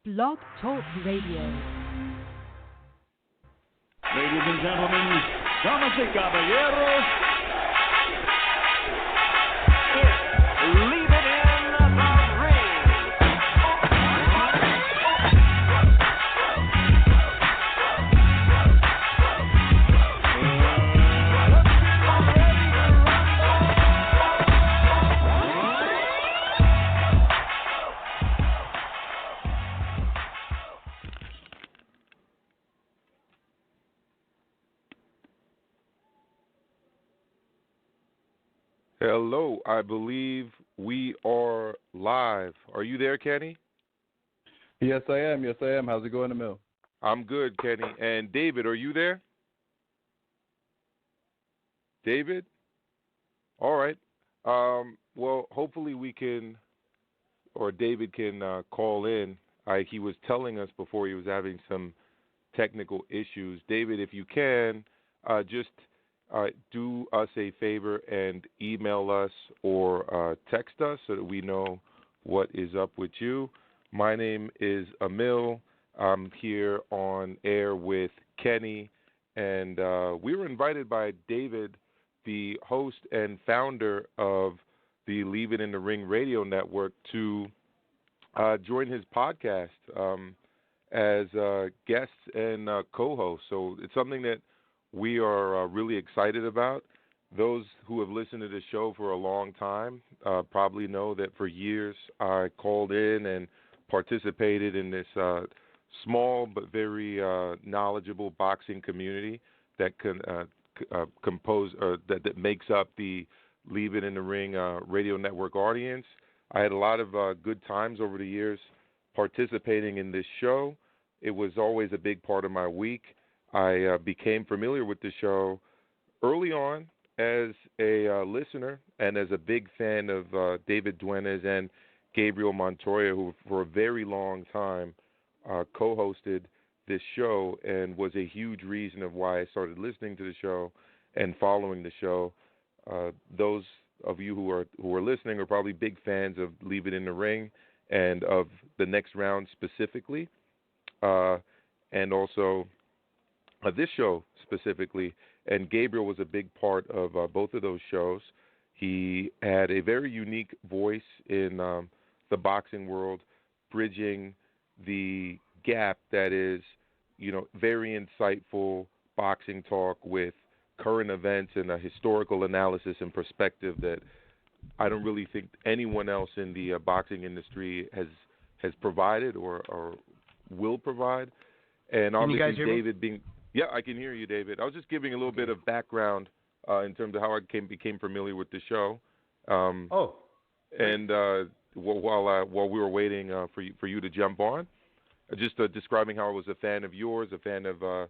Blog Talk Radio. Ladies and gentlemen, damas y caballeros, leave it in the ring. Hello, I believe we are live. Are you there, Kenny? Yes, I am. How's it going, Emil? I'm good, Kenny. And David, are you there? David? All right. Well, hopefully we can, or David can call in. He was telling us before he was having some technical issues. David, if you can, just do us a favor and email us or text us so that we know what is up with you. My name is Emil. I'm here on air with Kenny, and we were invited by David, the host and founder of the Leave It in the Ring radio network, to join his podcast as guests and co-hosts. So it's something that we are really excited about. Those who have listened to the show for a long time probably know that for years I called in and participated in this small but very knowledgeable boxing community that that makes up the Leave It in the Ring radio network audience. I had a lot of good times over the years participating in this show. It was always a big part of my week. I became familiar with the show early on as a listener and as a big fan of David Duenez and Gabriel Montoya, who for a very long time co-hosted this show and was a huge reason of why I started listening to the show and following the show. Those of you who are listening are probably big fans of Leave It in the Ring and of the Next Round specifically, and also this show specifically. And Gabriel was a big part of both of those shows. He had a very unique voice in the boxing world, bridging the gap that is, very insightful boxing talk with current events and a historical analysis and perspective that I don't really think anyone else in the boxing industry has provided or will provide. And obviously, David being... Yeah, I can hear you, David. I was just giving a little bit of background in terms of how I became familiar with the show. And while we were waiting for you to jump on, just describing how I was a fan of yours, a fan of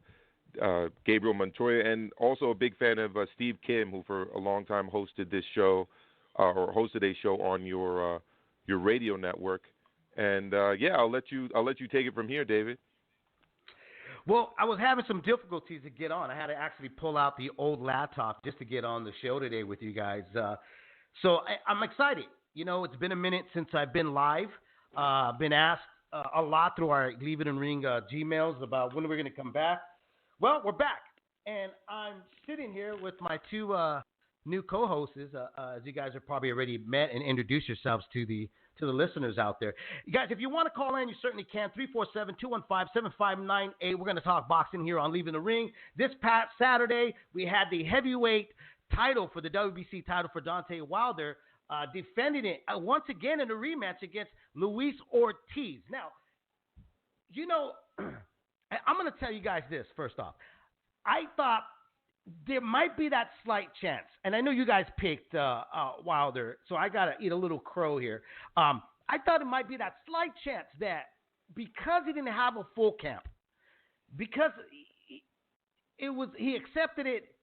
Gabriel Montoya, and also a big fan of Steve Kim, who for a long time hosted this show or hosted a show on your radio network. And I'll let you take it from here, David. Well, I was having some difficulties to get on. I had to actually pull out the old laptop just to get on the show today with you guys. So I'm excited. It's been a minute since I've been live. Been asked a lot through our Leave It in Ring Gmails about when we're going to come back. Well, we're back. And I'm sitting here with my two new co-hosts, as you guys have probably already met and introduced yourselves to the listeners out there. You guys, if you want to call in, you certainly can. 347-215-7598. We're going to talk boxing here on Leave It in the Ring. This past Saturday, we had the heavyweight title for the WBC title for Deontay Wilder, defending it once again in a rematch against Luis Ortiz. Now, I'm going to tell you guys this first off. I thought there might be that slight chance, and I know you guys picked Wilder, so I got to eat a little crow here. I thought it might be that slight chance that because he didn't have a full camp, because he accepted it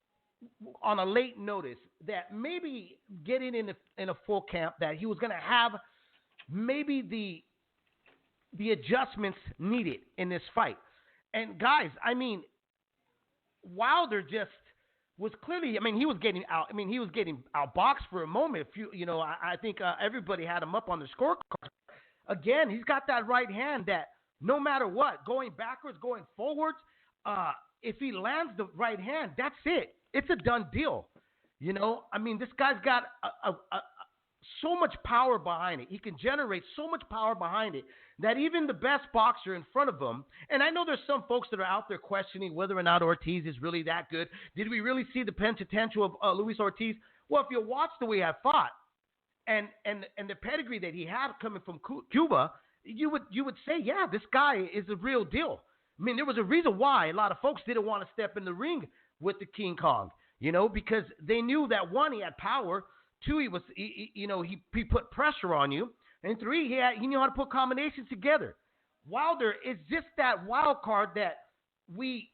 on a late notice, that maybe getting in a full camp, that he was going to have maybe the adjustments needed in this fight. And guys, Wilder just was clearly, he was getting out. He was getting outboxed for a moment. I think everybody had him up on the scorecard. Again, he's got that right hand that no matter what, going backwards, going forwards, if he lands the right hand, that's it. It's a done deal. You know, I mean, this guy's got so much power behind it. He can generate so much power behind it that even the best boxer in front of him, and I know there's some folks that are out there questioning whether or not Ortiz is really that good. Did we really see the potential of Luis Ortiz? Well, if you watch the way I fought and the pedigree that he had coming from Cuba, you would say, yeah, this guy is a real deal. I mean, there was a reason why a lot of folks didn't want to step in the ring with the King Kong, you know, because they knew that, one, he had power, two, he put pressure on you, and three, he knew how to put combinations together. Wilder is just that wild card that we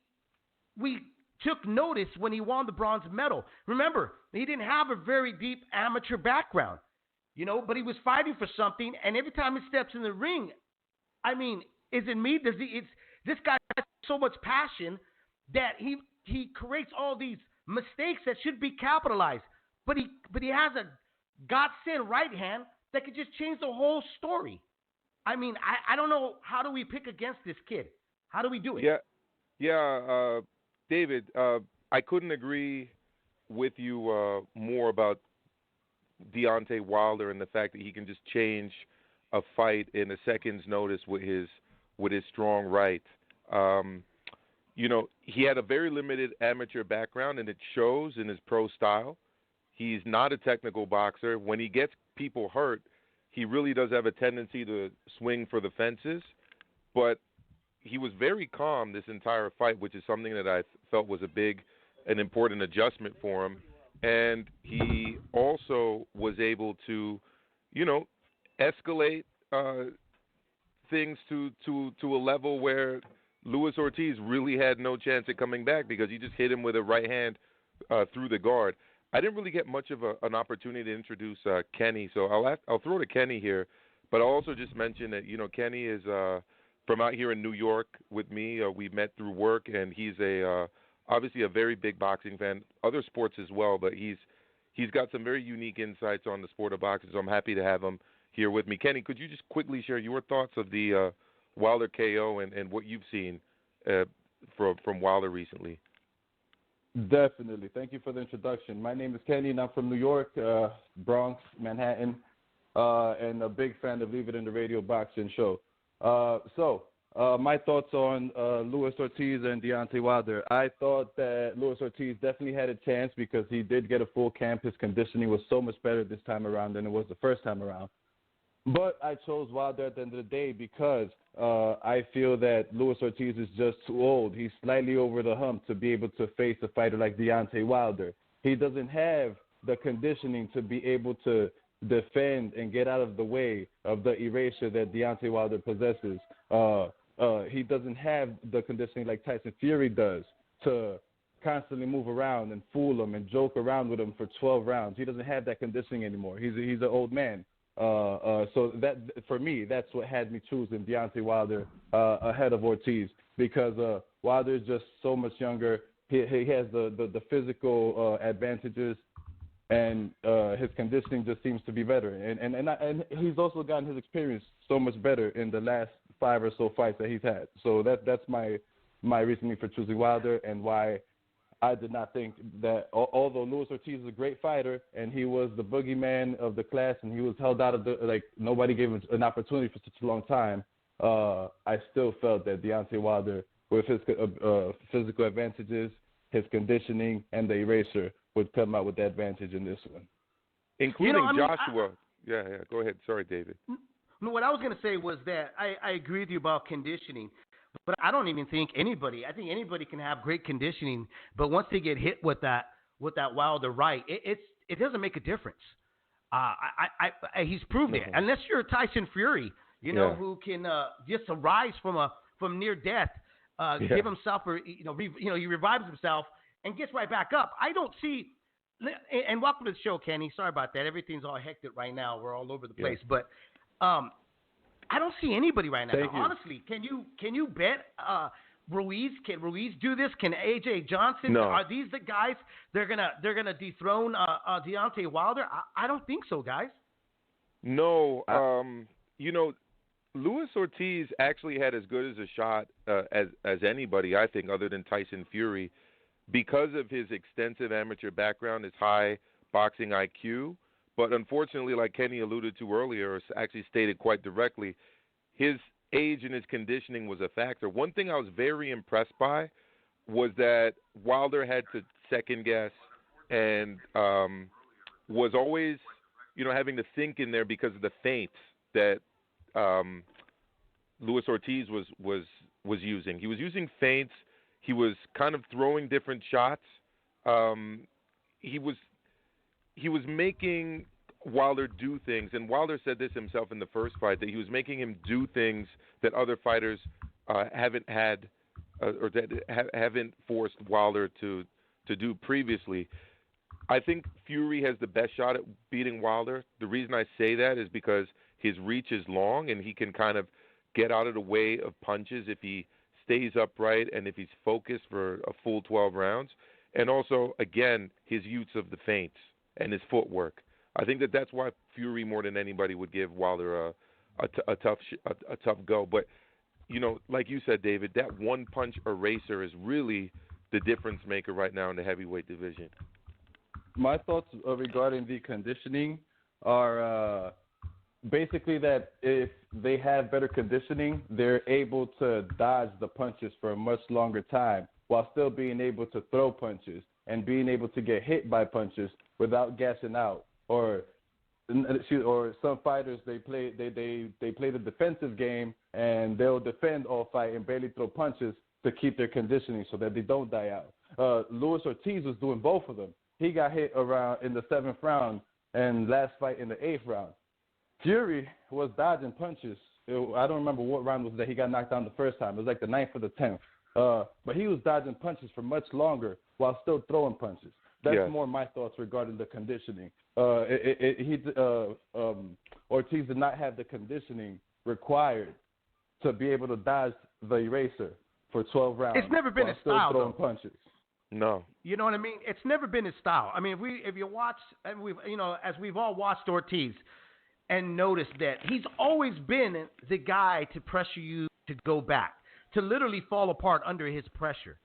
took notice when he won the bronze medal. Remember, he didn't have a very deep amateur background, you know, but he was fighting for something, and every time he steps in the ring, I mean, is it me? This guy has so much passion that he creates all these mistakes that should be capitalized. But he has a God-sent right hand that could just change the whole story. I mean, I don't know, how do we pick against this kid? How do we do it? Yeah, David, I couldn't agree with you more about Deontay Wilder and the fact that he can just change a fight in a second's notice with his strong right. You know, he had a very limited amateur background, and it shows in his pro style. He's not a technical boxer. When he gets people hurt, he really does have a tendency to swing for the fences. But he was very calm this entire fight, which is something that I felt was an important adjustment for him. And he also was able to, you know, escalate things to a level where Luis Ortiz really had no chance at coming back because he just hit him with a right hand through the guard. I didn't really get much of an opportunity to introduce Kenny, so I'll throw to Kenny here. But I'll also just mention that, you know, Kenny is from out here in New York with me. We met through work, and he's obviously a very big boxing fan, other sports as well. But he's got some very unique insights on the sport of boxing, so I'm happy to have him here with me. Kenny, could you just quickly share your thoughts of the Wilder KO and what you've seen from Wilder recently? Definitely. Thank you for the introduction. My name is Kenny, and I'm from New York, Bronx, Manhattan, and a big fan of Leave It in the Radio boxing show. So my thoughts on Luis Ortiz and Deontay Wilder. I thought that Luis Ortiz definitely had a chance because he did get a full camp. His conditioning was so much better this time around than it was the first time around. But I chose Wilder at the end of the day because I feel that Luis Ortiz is just too old. He's slightly over the hump to be able to face a fighter like Deontay Wilder. He doesn't have the conditioning to be able to defend and get out of the way of the erasure that Deontay Wilder possesses. He doesn't have the conditioning like Tyson Fury does to constantly move around and fool him and joke around with him for 12 rounds. He doesn't have that conditioning anymore. He's an old man. So that, for me, that's what had me choosing Deontay Wilder ahead of Ortiz because Wilder is just so much younger. He has the physical advantages, and his conditioning just seems to be better. And he's also gotten his experience so much better in the last 5 or so fights that he's had. So that's my reasoning for choosing Wilder and why I did not think that, although Luis Ortiz is a great fighter and he was the boogeyman of the class and he was held out of nobody gave him an opportunity for such a long time, I still felt that Deontay Wilder, with his physical advantages, his conditioning, and the eraser, would come out with the advantage in this one. Including Joshua. Yeah, go ahead. Sorry, David. No, what I was going to say was that I agree with you about conditioning. But I don't even think anybody can have great conditioning, but once they get hit with that Wilder right, it doesn't make a difference. He's proved it. Unless you're Tyson Fury, who can just arise from near death, give himself, he revives himself and gets right back up. I don't see. And welcome to the show, Kenny. Sorry about that. Everything's all hectic right now. We're all over the place, but. I don't see anybody right now. Honestly, can you bet Ruiz? Can Ruiz do this? Can AJ Johnson? No. Are these the guys they're gonna dethrone Deontay Wilder? I don't think so, guys. No. Luis Ortiz actually had as good as a shot as anybody, I think, other than Tyson Fury, because of his extensive amateur background, his high boxing IQ. But unfortunately, like Kenny alluded to earlier, or actually stated quite directly, his age and his conditioning was a factor. One thing I was very impressed by was that Wilder had to second guess and was always, having to think in there because of the feints that Luis Ortiz was using. He was using feints. He was kind of throwing different shots. He was making Wilder do things, and Wilder said this himself in the first fight, that he was making him do things that other fighters haven't had or that haven't forced Wilder to do previously. I think Fury has the best shot at beating Wilder. The reason I say that is because his reach is long and he can kind of get out of the way of punches if he stays upright and if he's focused for a full 12 rounds. And also, again, his use of the feints and his footwork. I think that's why Fury, more than anybody, would give Wilder a tough go. But, like you said, David, that one-punch eraser is really the difference maker right now in the heavyweight division. My thoughts regarding the conditioning are basically that if they have better conditioning, they're able to dodge the punches for a much longer time while still being able to throw punches and being able to get hit by punches without gassing out. Or some fighters, they play the defensive game and they'll defend all fight and barely throw punches to keep their conditioning so that they don't die out. Luis Ortiz was doing both of them. He got hit around in the 7th round and last fight in the 8th round. Fury was dodging punches. I don't remember what round was that he got knocked down the first time. It was like the 9th or the 10th. But he was dodging punches for much longer while still throwing punches. That's more my thoughts regarding the conditioning. Ortiz did not have the conditioning required to be able to dodge the eraser for 12 rounds. It's never been his style, throwing punches. No. You know what I mean? It's never been his style. I mean, if you watch, and as we've all watched Ortiz and noticed that he's always been the guy to pressure you to go back, to literally fall apart under his pressure.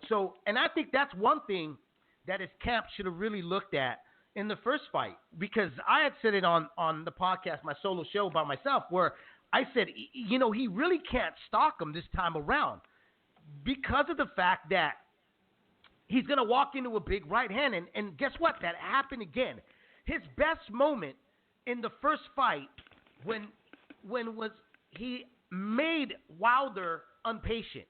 So, and I think that's one thing that his camp should have really looked at in the first fight, because I had said it on the podcast, my solo show by myself, where I said, he really can't stalk him this time around because of the fact that he's going to walk into a big right hand. And guess what? That happened again. His best moment in the first fight when he made Wilder impatient.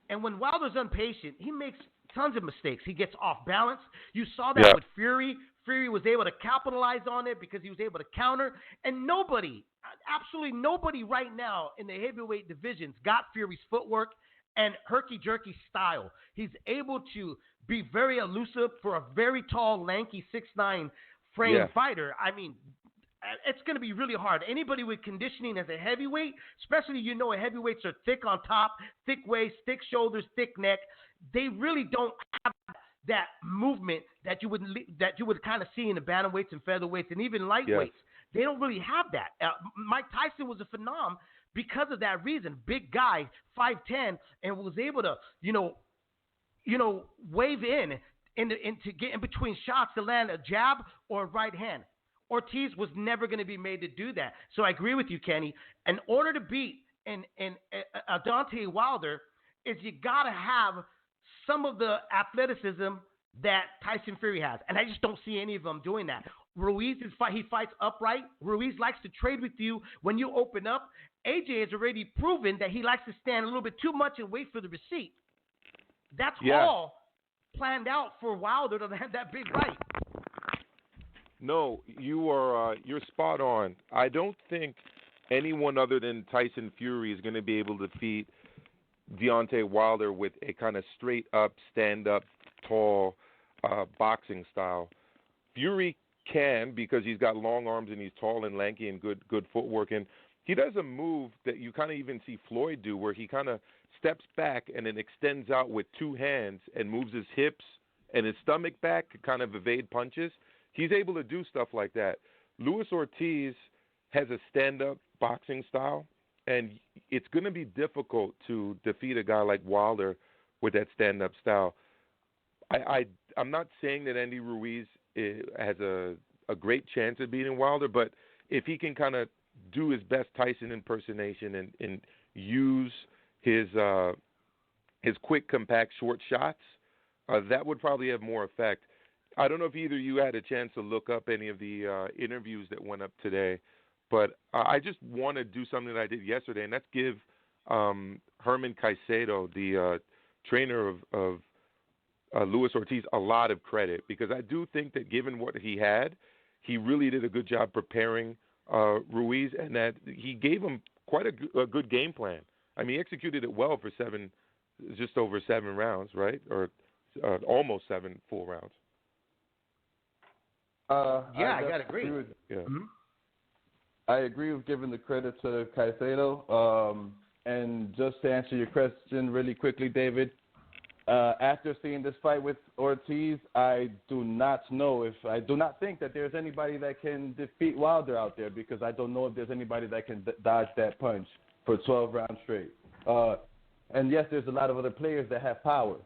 And when Wilder's impatient, he makes tons of mistakes. He gets off balance. You saw that with Fury. Fury was able to capitalize on it because he was able to counter. And nobody, absolutely nobody right now in the heavyweight divisions got Fury's footwork and herky-jerky style. He's able to be very elusive for a very tall, lanky, 6'9" frame fighter. I mean, it's going to be really hard. Anybody with conditioning as a heavyweight, especially heavyweights are thick on top, thick waist, thick shoulders, thick neck. They really don't have that movement that you would kind of see in the bantamweights and featherweights and even lightweights. Yes. They don't really have that. Mike Tyson was a phenom because of that reason. Big guy, 5'10", and was able to wave in to get in between shots to land a jab or a right hand. Ortiz was never going to be made to do that. So I agree with you, Kenny. In order to beat Deontay Wilder, is you got to have some of the athleticism that Tyson Fury has. And I just don't see any of them doing that. Ruiz, he fights upright. Ruiz likes to trade with you when you open up. AJ has already proven that he likes to stand a little bit too much and wait for the receipt. That's all planned out for Wilder to have that big fight. No, you're spot on. I don't think anyone other than Tyson Fury is going to be able to defeat Deontay Wilder with a kind of straight-up, stand-up, tall boxing style. Fury can, because he's got long arms and he's tall and lanky and good footwork. And he does a move that you kind of even see Floyd do, where he kind of steps back and then extends out with two hands and moves his hips and his stomach back to kind of evade punches. He's able to do stuff like that. Luis Ortiz has a stand-up boxing style And it's going to be difficult to defeat a guy like Wilder with that stand-up style. I'm not saying that Andy Ruiz has a great chance of beating Wilder, but if he can kind of do his best Tyson impersonation and use his quick, compact, short shots, that would probably have more effect. I don't know if either of you had a chance to look up any of the interviews that went up today, but I just want to do something that I did yesterday, and that's give Herman Caicedo, the trainer of Luis Ortiz, a lot of credit, because I do think that given what he had, he really did a good job preparing Ruiz, and that he gave him quite a good game plan. I mean, he executed it well for just over 7 rounds, right? Or almost 7 full rounds. I gotta agree. I agree with giving the credit to Caicedo. And just to answer your question really quickly, David, after seeing this fight with Ortiz, I do not think that there's anybody that can defeat Wilder out there, because I don't know if there's anybody that can dodge that punch for 12 rounds straight. And yes, there's a lot of other players that have power,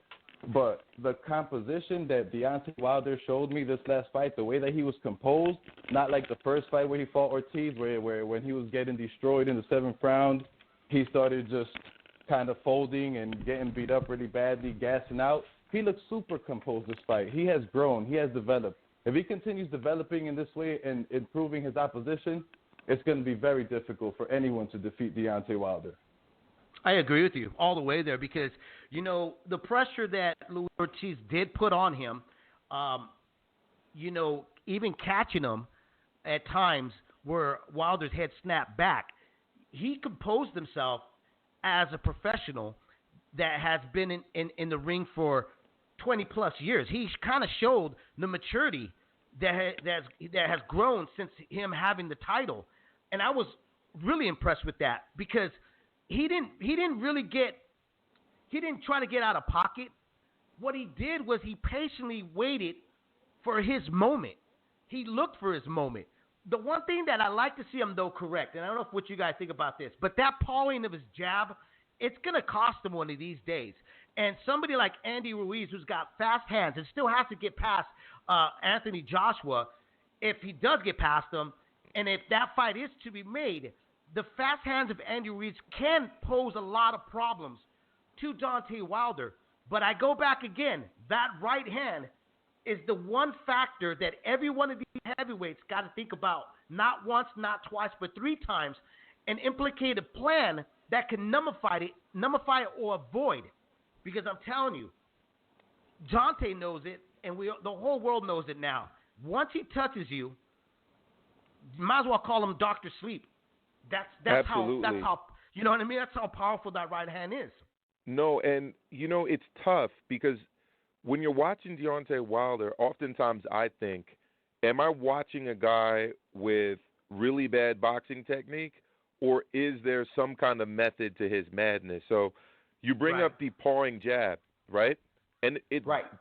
but the composition that Deontay Wilder showed me this last fight, the way that he was composed, not like the first fight where he fought Ortiz, where when he was getting destroyed in the 7th round, he started just kind of folding and getting beat up really badly, gassing out. He looks super composed this fight. He has grown. He has developed. If he continues developing in this way and improving his opposition, it's going to be very difficult for anyone to defeat Deontay Wilder. I agree with you all the way there, because, you know, the pressure that Luis Ortiz did put on him, you know, even catching him at times where Wilder's head snapped back, he composed himself as a professional that has been in the ring for 20-plus years. He's kind of showed the maturity that has grown since him having the title. And I was really impressed with that, because he didn't try to get out of pocket. What he did was he patiently waited for his moment. He looked for his moment. The one thing that I like to see him, though, correct, and I don't know what you guys think about this, but that pawing of his jab, it's going to cost him one of these days. And somebody like Andy Ruiz, who's got fast hands and still has to get past Anthony Joshua, if he does get past him, and if that fight is to be made, the fast hands of Andy Ruiz can pose a lot of problems to Deontay Wilder. But I go back again, that right hand is the one factor that every one of these heavyweights got to think about, not once, not twice, but 3 times, and implicate a plan that can nullify it or avoid. Because I'm telling you, Deontay knows it, and the whole world knows it now. Once he touches you, you might as well call him Dr. Sleep. That's how, you know what I mean? That's how powerful that right hand is. No, and, you know, it's tough because when you're watching Deontay Wilder, oftentimes I think, am I watching a guy with really bad boxing technique, or is there some kind of method to his madness? So you bring up the pawing jab, right? And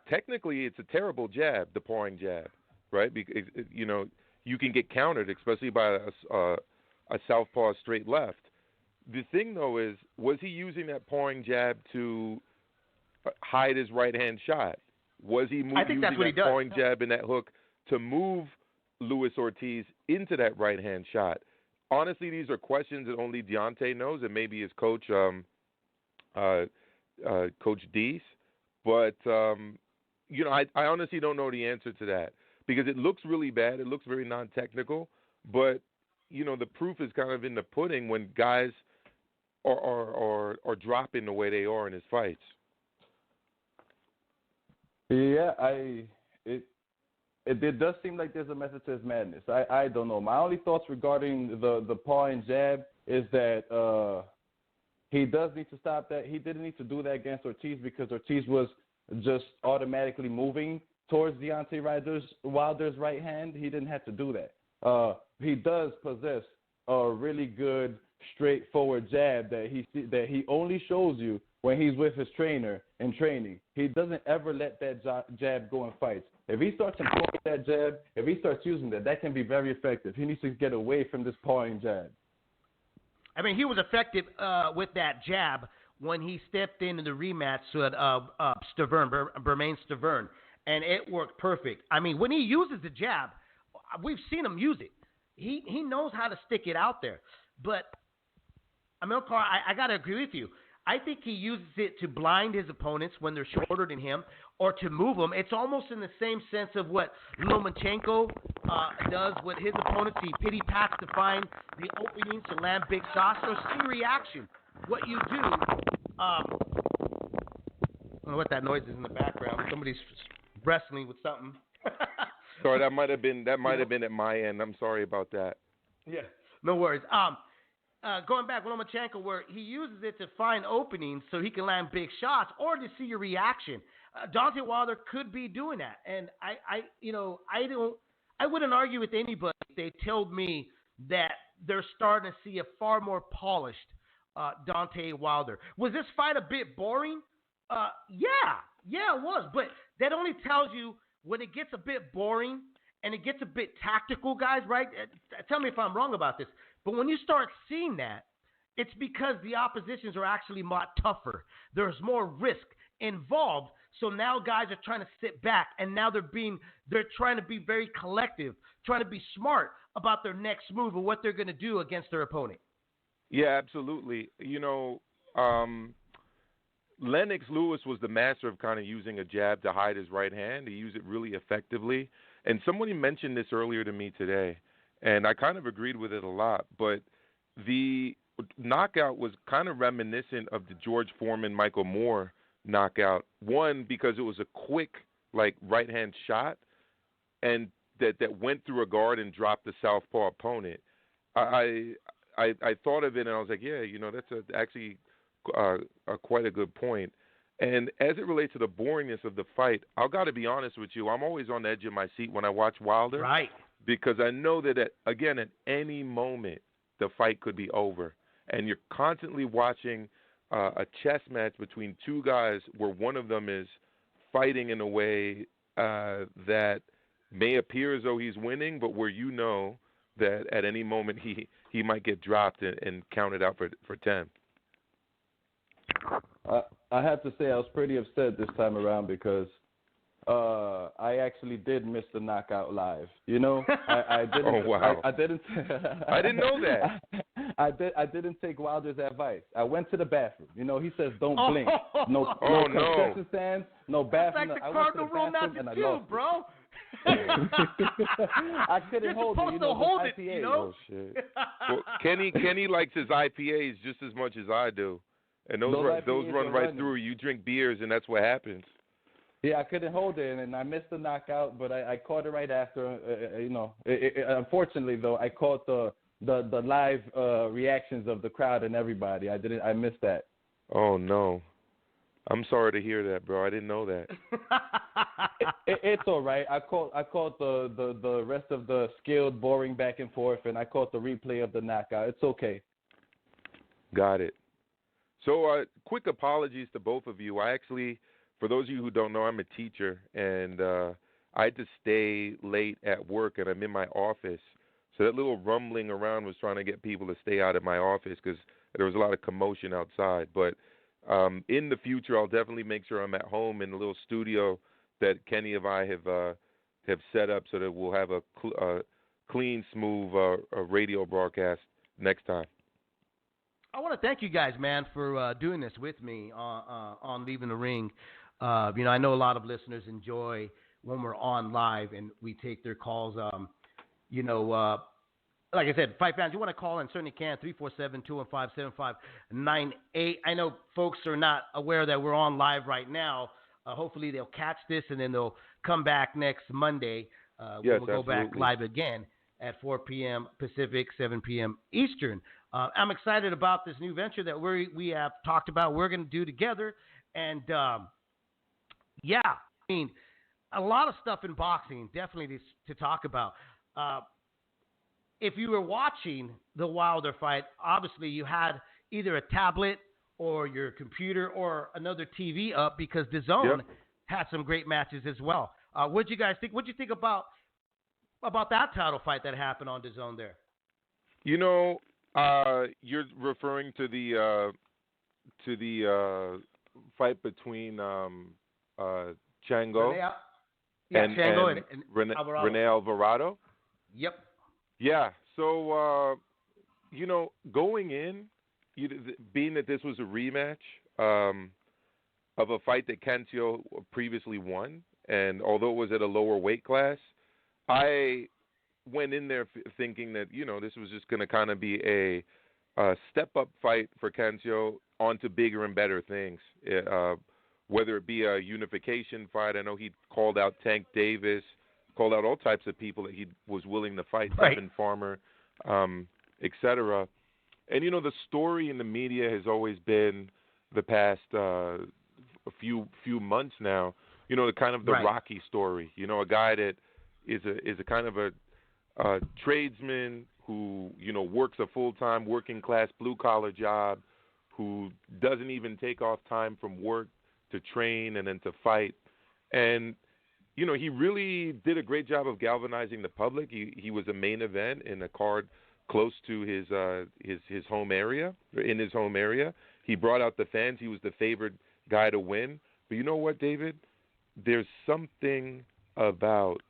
technically it's a terrible jab, the pawing jab, right? Because, you know, you can get countered, especially by a southpaw straight left. The thing, though, is, was he using that pawing jab to hide his right-hand shot? Was he using that pawing jab and that hook to move Luis Ortiz into that right-hand shot? Honestly, these are questions that only Deontay knows, and maybe his coach, Coach Deese. But, you know, I honestly don't know the answer to that, because it looks really bad. It looks very non-technical. But, you know, the proof is kind of in the pudding when guys are dropping the way they are in his fights. Yeah, it does seem like there's a method to his madness. I don't know. My only thoughts regarding the paw and jab is that he does need to stop that. He didn't need to do that against Ortiz, because Ortiz was just automatically moving towards Deontay Wilder's right hand. He didn't have to do that. He does possess a really good straightforward jab that he only shows you when he's with his trainer in training. He doesn't ever let that jab go in fights. If he starts employing that jab, if he starts using that can be very effective. He needs to get away from this pawing jab. I mean, he was effective with that jab when he stepped in the rematch with Bermain Stavern, and it worked perfect. I mean, when he uses the jab, we've seen him use it. He knows how to stick it out there. But, Amilcar, I got to agree with you. I think he uses it to blind his opponents when they're shorter than him or to move them. It's almost in the same sense of what Lomachenko does with his opponents. He pity pats to find the openings to land big shots or see reaction. What you do, I don't know what that noise is in the background. Somebody's wrestling with something. Sorry, that might have been at my end. I'm sorry about that. Yeah, no worries. Going back with Lomachenko, where he uses it to find openings so he can land big shots or to see your reaction. Deontay Wilder could be doing that, and I wouldn't argue with anybody if they told me that they're starting to see a far more polished Deontay Wilder. Was this fight a bit boring? Yeah, it was, but that only tells you when it gets a bit boring and it gets a bit tactical, guys, right? Tell me if I'm wrong about this. But when you start seeing that, it's because the oppositions are actually a lot tougher. There's more risk involved. So now guys are trying to sit back, and now they're trying to be very collective, trying to be smart about their next move and what they're going to do against their opponent. Yeah, absolutely. Lennox Lewis was the master of kind of using a jab to hide his right hand. He used it really effectively. And somebody mentioned this earlier to me today, and I kind of agreed with it a lot. But the knockout was kind of reminiscent of the George Foreman, Michael Moore knockout. One, because it was a quick, right-hand shot, and that went through a guard and dropped the southpaw opponent. I thought of it, and I was like, yeah, that's actually quite a good point. And as it relates to the boringness of the fight, I've got to be honest with you. I'm always on the edge of my seat when I watch Wilder. Right. Because I know that, at any moment, the fight could be over. And you're constantly watching a chess match between two guys where one of them is fighting in a way that may appear as though he's winning, but where you know that at any moment he might get dropped and counted out for 10. I have to say I was pretty upset this time around because I actually did miss the knockout live. I didn't. Oh wow! I didn't. I didn't know that. I didn't take Wilder's advice. I went to the bathroom. He says don't blink. No concession stands. No bathroom. That's like the cardinal rule not to do, bro. I couldn't hold it. You're supposed to hold it. IPA. Oh shit! Well, Kenny likes his IPAs just as much as I do, and those run right through. You drink beers, and that's what happens. Yeah, I couldn't hold it, and I missed the knockout, but I caught it right after. Unfortunately, though, I caught the live reactions of the crowd and everybody. I missed that. Oh no, I'm sorry to hear that, bro. I didn't know that. It's all right. I caught the rest of the skilled, boring back and forth, and I caught the replay of the knockout. It's okay. Got it. So, quick apologies to both of you. For those of you who don't know, I'm a teacher, and I had to stay late at work, and I'm in my office. So that little rumbling around was trying to get people to stay out of my office because there was a lot of commotion outside. But in the future, I'll definitely make sure I'm at home in the little studio that Kenny and I have set up so that we'll have a clean, smooth radio broadcast next time. I want to thank you guys, man, for doing this with me on Leaving the Ring. I know a lot of listeners enjoy when we're on live and we take their calls. Like I said, fight fans, you want to call in, certainly can, 347-215-7598. I know folks are not aware that we're on live right now. Hopefully they'll catch this and then they'll come back next Monday. Yes, we'll go back live again at 4 p.m. Pacific, 7 p.m. Eastern. I'm excited about this new venture that we have talked about we're going to do together. And, a lot of stuff in boxing, definitely to talk about. If you were watching the Wilder fight, obviously you had either a tablet or your computer or another TV up because DAZN had some great matches as well. What'd you guys think? What'd you think about that title fight that happened on DAZN there? You're referring to the fight between Chango Chango and Alvarado. Rene Alvarado. Yep. Yeah. So going in, being that this was a rematch of a fight that Cancio previously won, and although it was at a lower weight class, I went in there thinking that this was just going to kind of be a step-up fight for Cancio onto bigger and better things, whether it be a unification fight. I know he called out Tank Davis, called out all types of people that he was willing to fight, Evan Farmer, etc. And, the story in the media has always been the past a few months now, the kind of the Rocky story, a guy that is a kind of a tradesman who, works a full-time working class blue-collar job, who doesn't even take off time from work to train and then to fight. And, he really did a great job of galvanizing the public. He was a main event in a card close to his home area, in his home area. He brought out the fans. He was the favored guy to win. But you know what, David? There's something about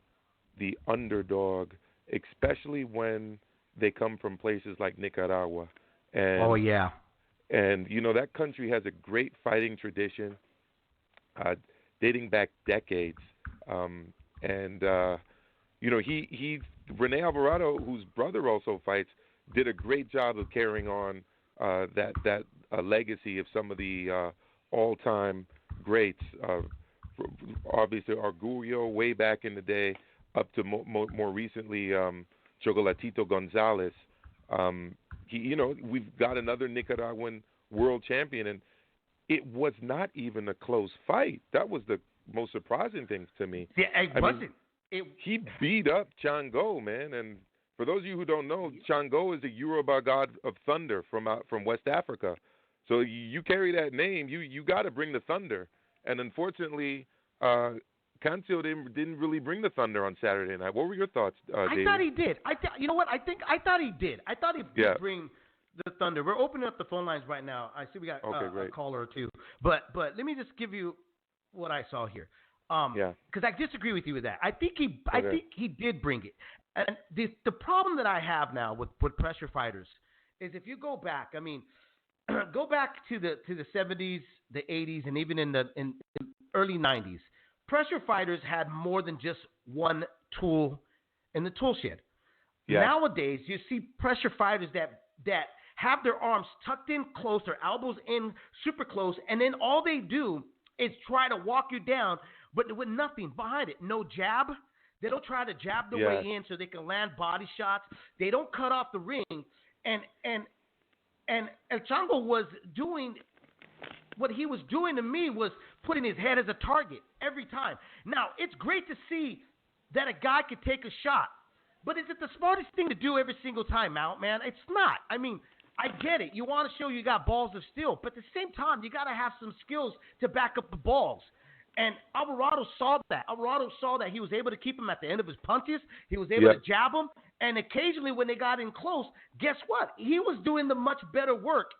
the underdog, especially when they come from places like Nicaragua. And, oh, yeah. And, that country has a great fighting tradition dating back decades. Rene Alvarado, whose brother also fights, did a great job of carrying on that legacy of some of the all-time greats. Obviously, Arguello way back in the day, up to more recently, Chocolatito Gonzalez. We've got another Nicaraguan world champion, and it was not even a close fight. That was the most surprising thing to me. Yeah, it wasn't. He beat up Chango, man, and for those of you who don't know, Chango is a Yoruba god of thunder from West Africa. So you carry that name, you got to bring the thunder. And unfortunately, Cancio didn't really bring the thunder on Saturday night. What were your thoughts, David? I thought he did. You know what? I thought he did. I thought he did bring the thunder. We're opening up the phone lines right now. I see we got a caller or two. But let me just give you what I saw here. Because I disagree with you with that. I think he did bring it. And the problem that I have now with pressure fighters is if you go back, go back to the 70s, the 80s, and even in the early 90s. Pressure fighters had more than just one tool in the tool shed. Yeah. Nowadays, you see pressure fighters that have their arms tucked in close, their elbows in super close, and then all they do is try to walk you down, but with nothing behind it. No jab. They don't try to jab the way in so they can land body shots. They don't cut off the ring. And El Chango was doing what he was doing to me was putting his head as a target every time. Now, it's great to see that a guy could take a shot, but is it the smartest thing to do every single time out, man? It's not. I get it. You want to show you got balls of steel, but at the same time, you got to have some skills to back up the balls. And Alvarado saw that. He was able to keep him at the end of his punches. He was able to jab him. And occasionally when they got in close, guess what? He was doing the much better work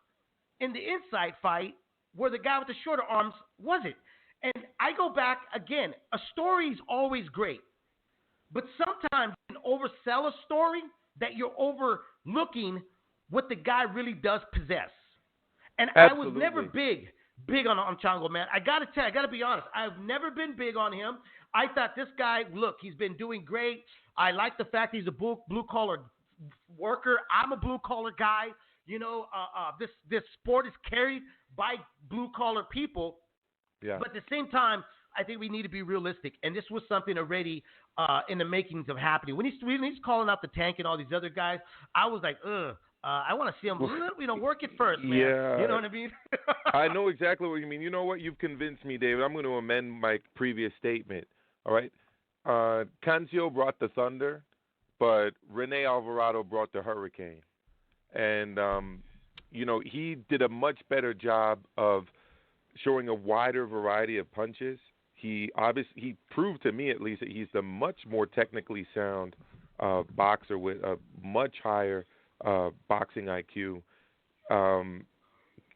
in the inside fight where the guy with the shorter arms wasn't. And I go back, again, a story is always great. But sometimes you can oversell a story that you're overlooking what the guy really does possess. And Absolutely. I was never big on Chango, man. I got to be honest. I've never been big on him. I thought this guy, look, he's been doing great. I like the fact he's a blue-collar worker. I'm a blue-collar guy. This sport is carried by blue-collar people. Yeah. But at the same time, I think we need to be realistic. And this was something already in the makings of happening. When he's calling out the Tank and all these other guys, I was like, I want to see him, work it first, man. Yeah. You know what I mean? I know exactly what you mean. You know what? You've convinced me, David. I'm going to amend my previous statement. All right? Cancio brought the thunder, but Rene Alvarado brought the hurricane. And, he did a much better job of showing a wider variety of punches. He proved to me, at least, that he's the much more technically sound boxer with a much higher boxing IQ.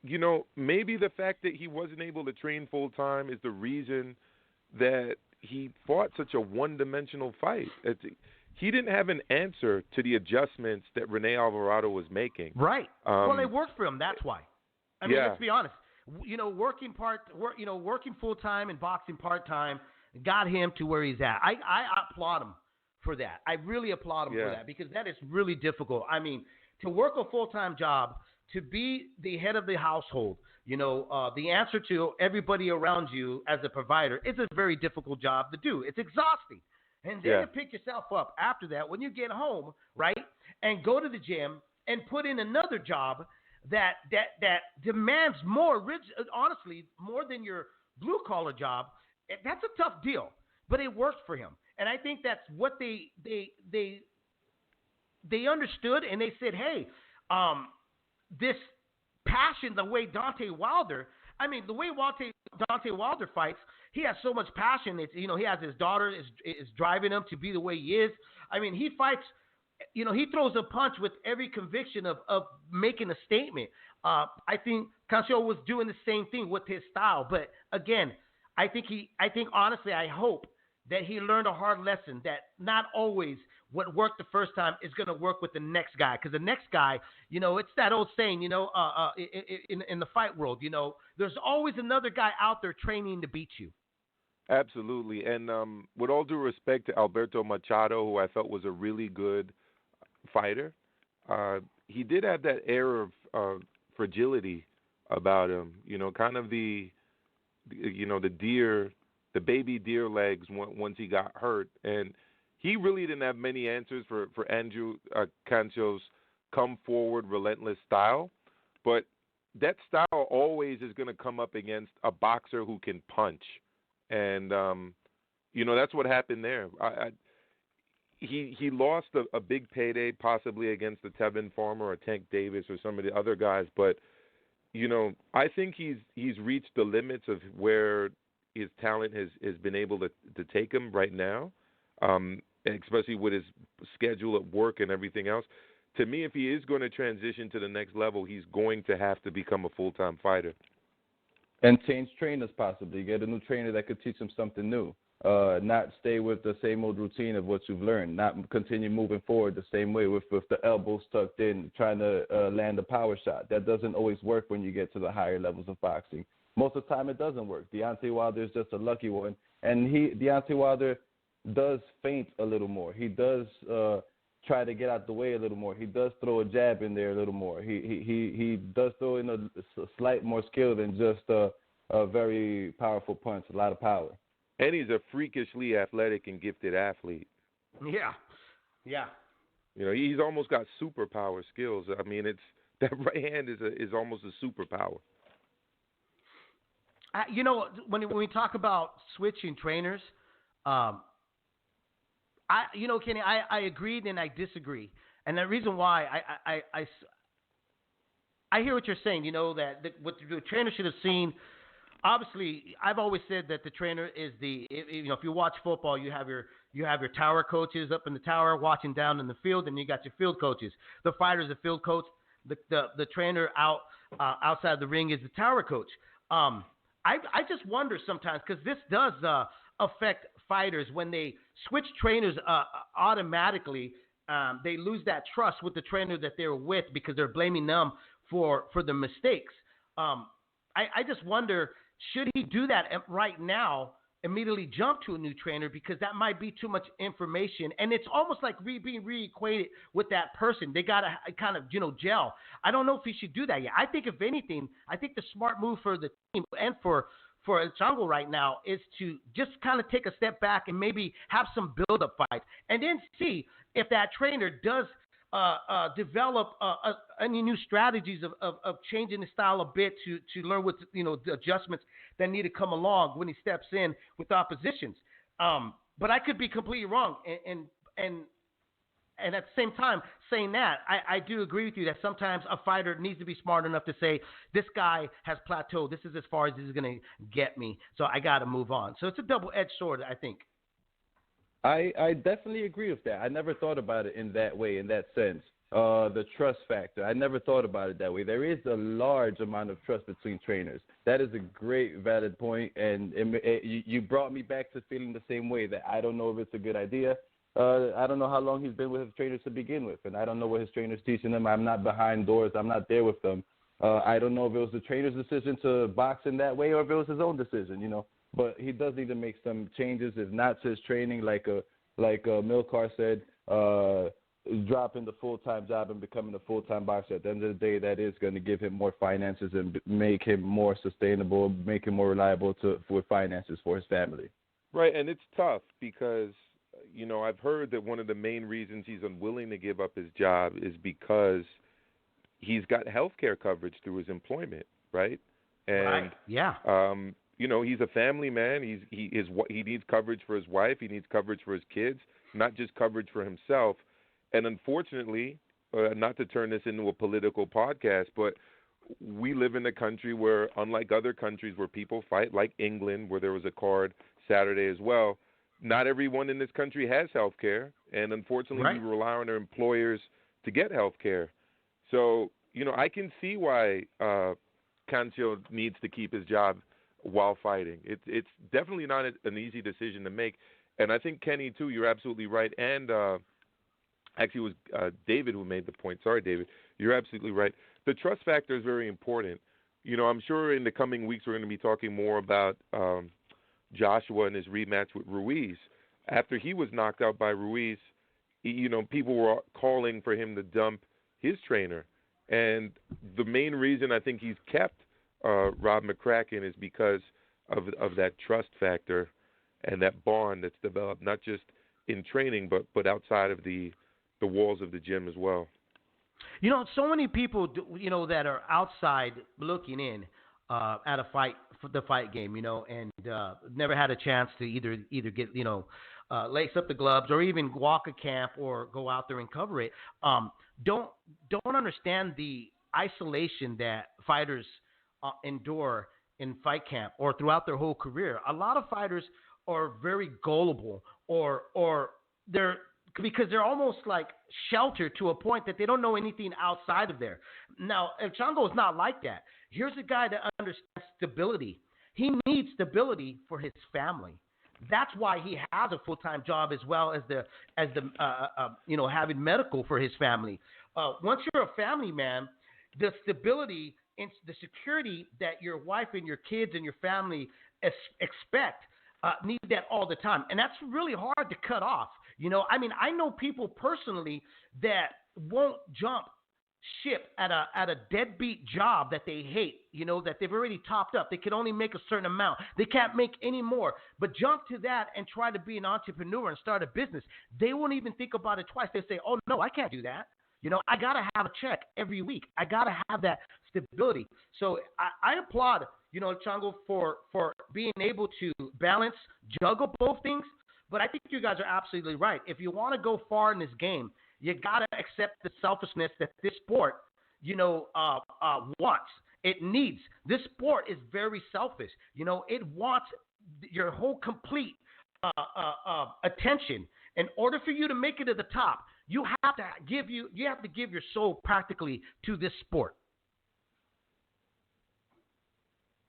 You know, maybe the fact that he wasn't able to train full time is the reason that he fought such a one-dimensional fight. He didn't have an answer to the adjustments that Rene Alvarado was making. Right. Well, they worked for him. That's why. I mean, let's be honest. You know, working full time and boxing part time got him to where he's at. I applaud him for that. I really applaud him for that, because that is really difficult. I mean, to work a full time job, to be the head of the household, you know, the answer to everybody around you as a provider, it's a very difficult job to do. It's exhausting. And then to pick yourself up after that when you get home, right, and go to the gym and put in another job that demands more, honestly, more than your blue-collar job, that's a tough deal. But it worked for him. And I think that's what they understood, and they said, hey, this passion, the way Deontay Wilder, I mean, the way Deontay Wilder fights, he has so much passion. It's, you know, he has his daughter is driving him to be the way he is. I mean, he fights, you know, he throws a punch with every conviction of making a statement. I think Cancio was doing the same thing with his style. But again, I think honestly, I hope that he learned a hard lesson, that not always what worked the first time is going to work with the next guy. Because the next guy, you know, it's that old saying, you know, in the fight world, you know, there's always another guy out there training to beat you. Absolutely. And with all due respect to Alberto Machado, who I felt was a really good fighter, he did have that air of fragility about him, you know, kind of the baby deer legs once he got hurt. And he really didn't have many answers for Andrew Cancio's come forward, relentless style. But that style always is going to come up against a boxer who can punch. And, you know, that's what happened there. He lost a big payday possibly against the Tevin Farmer or Tank Davis or some of the other guys. But, you know, I think he's reached the limits of where his talent has been able to take him right now, especially with his schedule at work and everything else. To me, if he is going to transition to the next level, he's going to have to become a full-time fighter. And change trainers possibly. Get a new trainer that could teach him something new. Not stay with the same old routine of what you've learned. Not continue moving forward the same way with the elbows tucked in, trying to land a power shot. That doesn't always work when you get to the higher levels of boxing. Most of the time it doesn't work. Deontay Wilder is just a lucky one. And Deontay Wilder does feint a little more. He does try to get out the way a little more. He does throw a jab in there a little more. He does throw in a slight more skill than just a very powerful punch, a lot of power. And he's a freakishly athletic and gifted athlete. Yeah. Yeah. You know, he's almost got superpower skills. I mean, that right hand is almost a superpower. You know, when we talk about switching trainers, Kenny, I agreed and I disagree. And the reason why I hear what you're saying, you know, that what the trainer should have seen. Obviously, I've always said that the trainer is if you watch football, you have your tower coaches up in the tower watching down in the field, and you got your field coaches. The fighter's the field coach. The trainer outside the ring is the tower coach. I just wonder sometimes, because this does affect fighters when they switch trainers automatically. They lose that trust with the trainer that they're with because they're blaming them for the mistakes. I just wonder, should he do that right now, immediately jump to a new trainer, because that might be too much information, and it's almost like being reacquainted with that person. They got to kind of, gel. I don't know if he should do that yet. I think, if anything, the smart move for the team and for El Chango right now is to just kind of take a step back and maybe have some build-up fights, and then see if that trainer does develop any new strategies of changing the style a bit to learn what the adjustments that need to come along when he steps in with oppositions. But I could be completely wrong, and at the same time saying that, I do agree with you that sometimes a fighter needs to be smart enough to say, this guy has plateaued. This is as far as this is going to get me, so I got to move on. So it's a double-edged sword, I think. I definitely agree with that. I never thought about it in that way, in that sense. the trust factor. I never thought about it that way. There is a large amount of trust between trainers. That is a great, valid point, and you brought me back to feeling the same way, that I don't know if it's a good idea. I don't know how long he's been with his trainers to begin with, and I don't know what his trainers teaching him. I'm not behind doors. I'm not there with them. I don't know if it was the trainer's decision to box in that way or if it was his own decision, you know. But he does need to make some changes, if not to his training, like Milcar said, dropping the full-time job and becoming a full-time boxer. At the end of the day, that is going to give him more finances and make him more sustainable, make him more reliable with finances for his family. Right, and it's tough because, you know, I've heard that one of the main reasons he's unwilling to give up his job is because he's got health care coverage through his employment, right? And, right. Yeah. You know, he's a family man. He needs coverage for his wife. He needs coverage for his kids, not just coverage for himself. And unfortunately, not to turn this into a political podcast, but we live in a country where, unlike other countries where people fight, like England, where there was a card Saturday as well, not everyone in this country has health care. And unfortunately, right. we rely on our employers to get health care. So, you know, I can see why Cancio needs to keep his job while fighting. It's definitely not an easy decision to make. And I think, Kenny, too, you're absolutely right. And actually, it was David who made the point. Sorry, David. You're absolutely right. The trust factor is very important. You know, I'm sure in the coming weeks we're going to be talking more about Joshua and his rematch with Ruiz. After he was knocked out by Ruiz, you know, people were calling for him to dump his trainer. And the main reason I think he's kept Rob McCracken is because of that trust factor and that bond that's developed, not just in training, but outside of the walls of the gym as well. You know, so many people, you know, that are outside looking in at a fight, the fight game, you know, and never had a chance to either get, you know, lace up the gloves or even walk a camp or go out there and cover it. Don't understand the isolation that fighters endure in fight camp or throughout their whole career. A lot of fighters are very gullible or they're, because they're almost like sheltered to a point that they don't know anything outside of there. Now, El Chango is not like that. Here's a guy that understands stability. He needs stability for his family. That's why he has a full-time job as well as the you know, having medical for his family. Once you're a family man, the stability and the security that your wife and your kids and your family expect need that all the time, and that's really hard to cut off. You know, I mean, I know people personally that won't jump ship at a deadbeat job that they hate, you know, that they've already topped up. They can only make a certain amount. They can't make any more. But jump to that and try to be an entrepreneur and start a business. They won't even think about it twice. They say, oh, no, I can't do that. You know, I got to have a check every week. I got to have that stability. So I applaud, you know, Chango for being able to balance, juggle both things. But I think you guys are absolutely right. If you want to go far in this game, you got to accept the selfishness that this sport, you know, wants. It needs. This sport is very selfish. You know, it wants your whole complete attention. In order for you to make it to the top, you have to give your soul practically to this sport.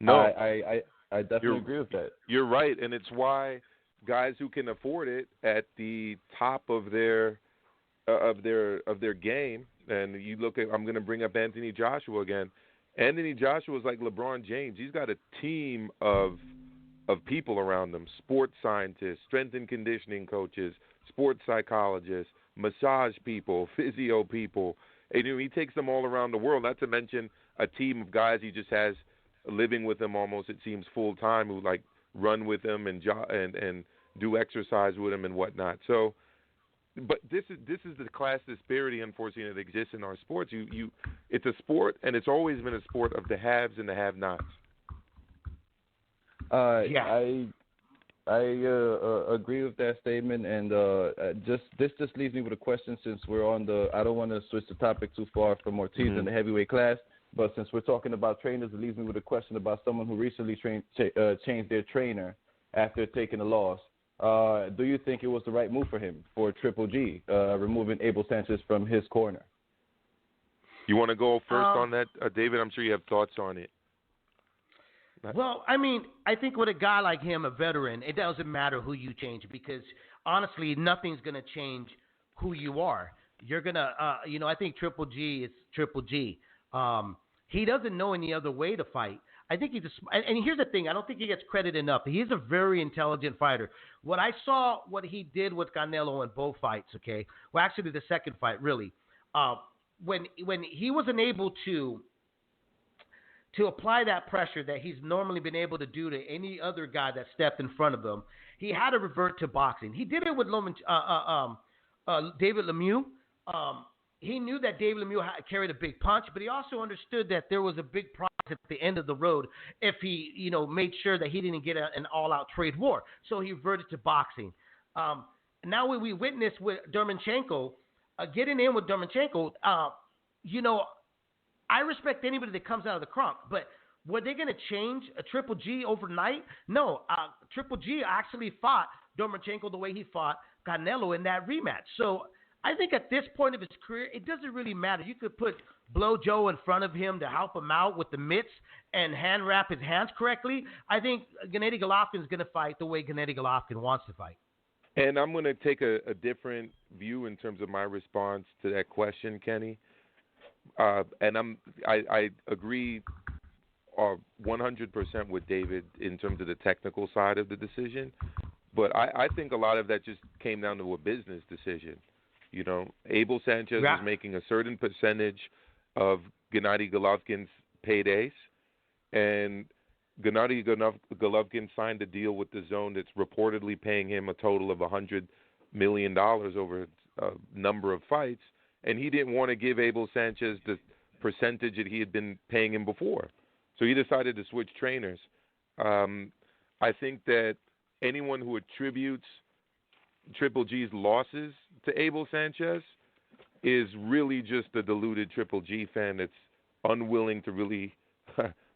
No, I definitely agree with that. You're right, and it's why guys who can afford it at the top of their game, and you look at, I'm going to bring up Anthony Joshua again. Anthony Joshua is like LeBron James. He's got a team of people around him: sports scientists, strength and conditioning coaches, sports psychologists, massage people, physio people. And, you know, he takes them all around the world. Not to mention a team of guys he just has living with him almost, it seems, full time, who like run with him and do exercise with him and whatnot. So, but this is the class disparity, unfortunately, that exists in our sports. It's a sport, and it's always been a sport of the haves and the have-nots. I agree with that statement, and this just leaves me with a question. Since we're on I don't want to switch the topic too far from Ortiz in the heavyweight class, but since we're talking about trainers, it leaves me with a question about someone who recently changed their trainer after taking a loss. Do you think it was the right move for him, for Triple G, removing Abel Sanchez from his corner? You want to go first on that, David? I'm sure you have thoughts on it. Well, I mean, I think with a guy like him, a veteran, it doesn't matter who you change because, honestly, nothing's going to change who you are. You're going to, I think Triple G is Triple G. He doesn't know any other way to fight. I think he's and here's the thing. I don't think he gets credit enough. He's a very intelligent fighter. What I saw, what he did with Canelo in both fights, okay? Well, actually, the second fight, really. When he wasn't able to apply that pressure that he's normally been able to do to any other guy that stepped in front of him, he had to revert to boxing. He did it with David Lemieux. He knew that David Lemieux carried a big punch, but he also understood that there was a big prize at the end of the road if he, made sure that he didn't get an all-out trade war. So he reverted to boxing. Now we witnessed with Dermanchenko, getting in with Dermanchenko, I respect anybody that comes out of the crunk, but were they going to change a Triple G overnight? No. Triple G actually fought Dermanchenko the way he fought Canelo in that rematch. So I think at this point of his career, it doesn't really matter. You could put Blow Joe in front of him to help him out with the mitts and hand wrap his hands correctly. I think Gennady Golovkin is going to fight the way Gennady Golovkin wants to fight. And I'm going to take a different view in terms of my response to that question, Kenny. And I agree 100% with David in terms of the technical side of the decision. But I think a lot of that just came down to a business decision. Abel Sanchez was making a certain percentage of Gennady Golovkin's paydays, and Gennady Golovkin signed a deal with the Zone that's reportedly paying him a total of $100 million over a number of fights, and he didn't want to give Abel Sanchez the percentage that he had been paying him before. So he decided to switch trainers. I think that anyone who attributes Triple G's losses to Abel Sanchez is really just a deluded Triple G fan that's unwilling to really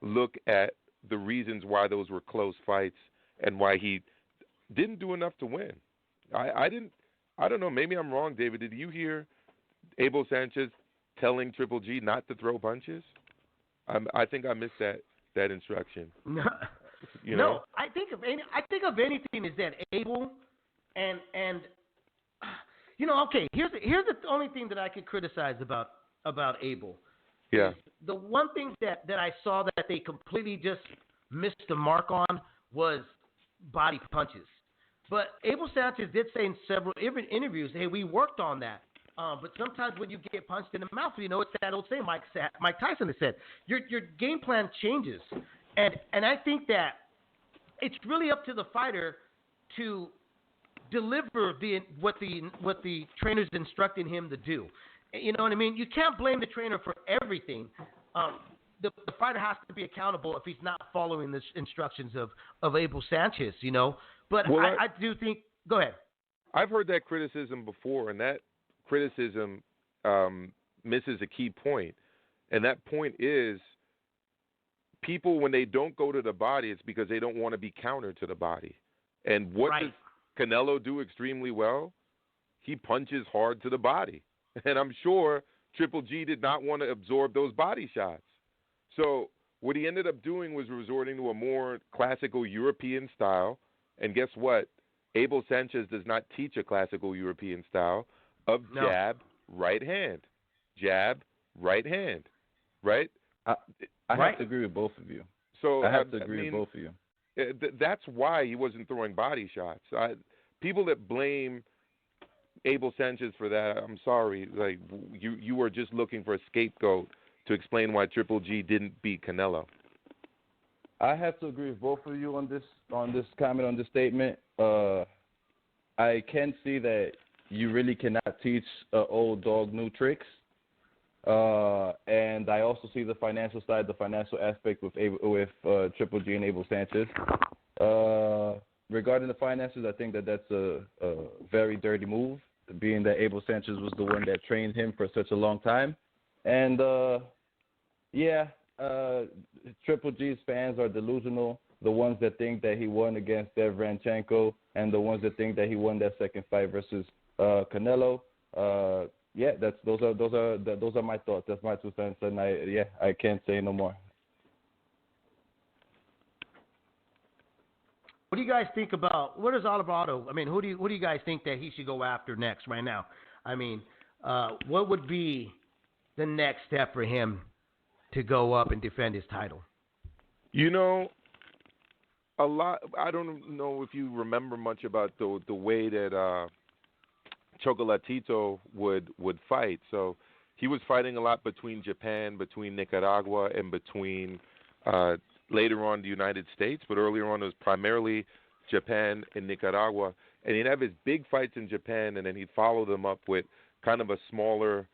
look at the reasons why those were close fights and why he didn't do enough to win. I don't know. Maybe I'm wrong, David. Did you hear Abel Sanchez telling Triple G not to throw punches? I think I missed that instruction. No, I think of anything is that Abel and okay. Here's the only thing that I could criticize about Abel. Yeah. The one thing that I saw that they completely just missed the mark on was body punches. But Abel Sanchez did say in several interviews, hey, we worked on that. But sometimes when you get punched in the mouth, it's that old saying Mike Tyson has said, your game plan changes. And I think that it's really up to the fighter to deliver what the trainer's instructing him to do. You know what I mean? You can't blame the trainer for everything. The fighter has to be accountable if he's not following the instructions of Abel Sanchez, But I do think – go ahead. I've heard that criticism before, and that criticism misses a key point. And that point is people, when they don't go to the body, it's because they don't want to be countered to the body. And what does Canelo do extremely well? He punches hard to the body. And I'm sure Triple G did not want to absorb those body shots. So what he ended up doing was resorting to a more classical European style. And guess what? Abel Sanchez does not teach a classical European style of jab, right hand. Jab, right hand. Right? I have to agree with both of you. So I have to agree with both of you. That's why he wasn't throwing body shots. People that blame Abel Sanchez for that, I'm sorry. Like you were just looking for a scapegoat to explain why Triple G didn't beat Canelo. I have to agree with both of you on this comment, on this statement. I can see that you really cannot teach an old dog new tricks. And I also see the financial side, the financial aspect with Triple G and Abel Sanchez. Regarding the finances, I think that that's a very dirty move, being that Abel Sanchez was the one that trained him for such a long time. And, Triple G's fans are delusional, the ones that think that he won against Deontay and the ones that think that he won that second fight versus Canelo. yeah, those are my thoughts. That's my 2 cents, and I can't say no more. What do you guys think about where does Alvarado? I mean, who do you guys think that he should go after next right now? I mean, what would be the next step for him to go up and defend his title? You know, a lot. I don't know if you remember much about the way that Chocolatito would fight. So he was fighting a lot between Japan, between Nicaragua, and between later on the United States. But earlier on it was primarily Japan and Nicaragua. And he'd have his big fights in Japan, and then he'd follow them up with kind of a smaller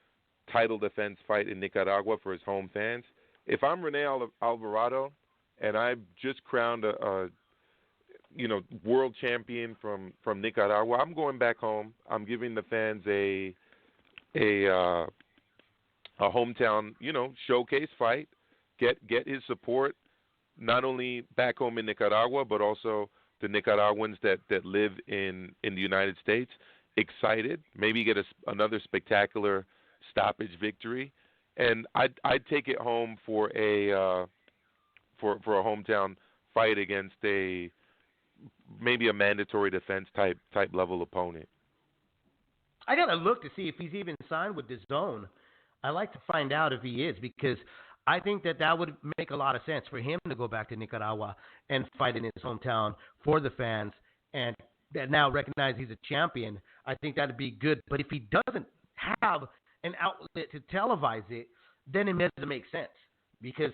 title defense fight in Nicaragua for his home fans. If I'm Rene Alvarado and I've just crowned a world champion from Nicaragua, I'm going back home. I'm giving the fans a hometown, showcase fight. Get his support, not only back home in Nicaragua, but also the Nicaraguans that live in the United States. Excited, maybe get another spectacular stoppage victory, and I'd take it home for a hometown fight against maybe a mandatory defense type level opponent. I gotta look to see if he's even signed with DAZN. I like to find out if he is, because I think that would make a lot of sense for him to go back to Nicaragua and fight in his hometown for the fans, and that now recognize he's a champion. I think that'd be good. But if he doesn't have an outlet to televise it, then it doesn't make sense, because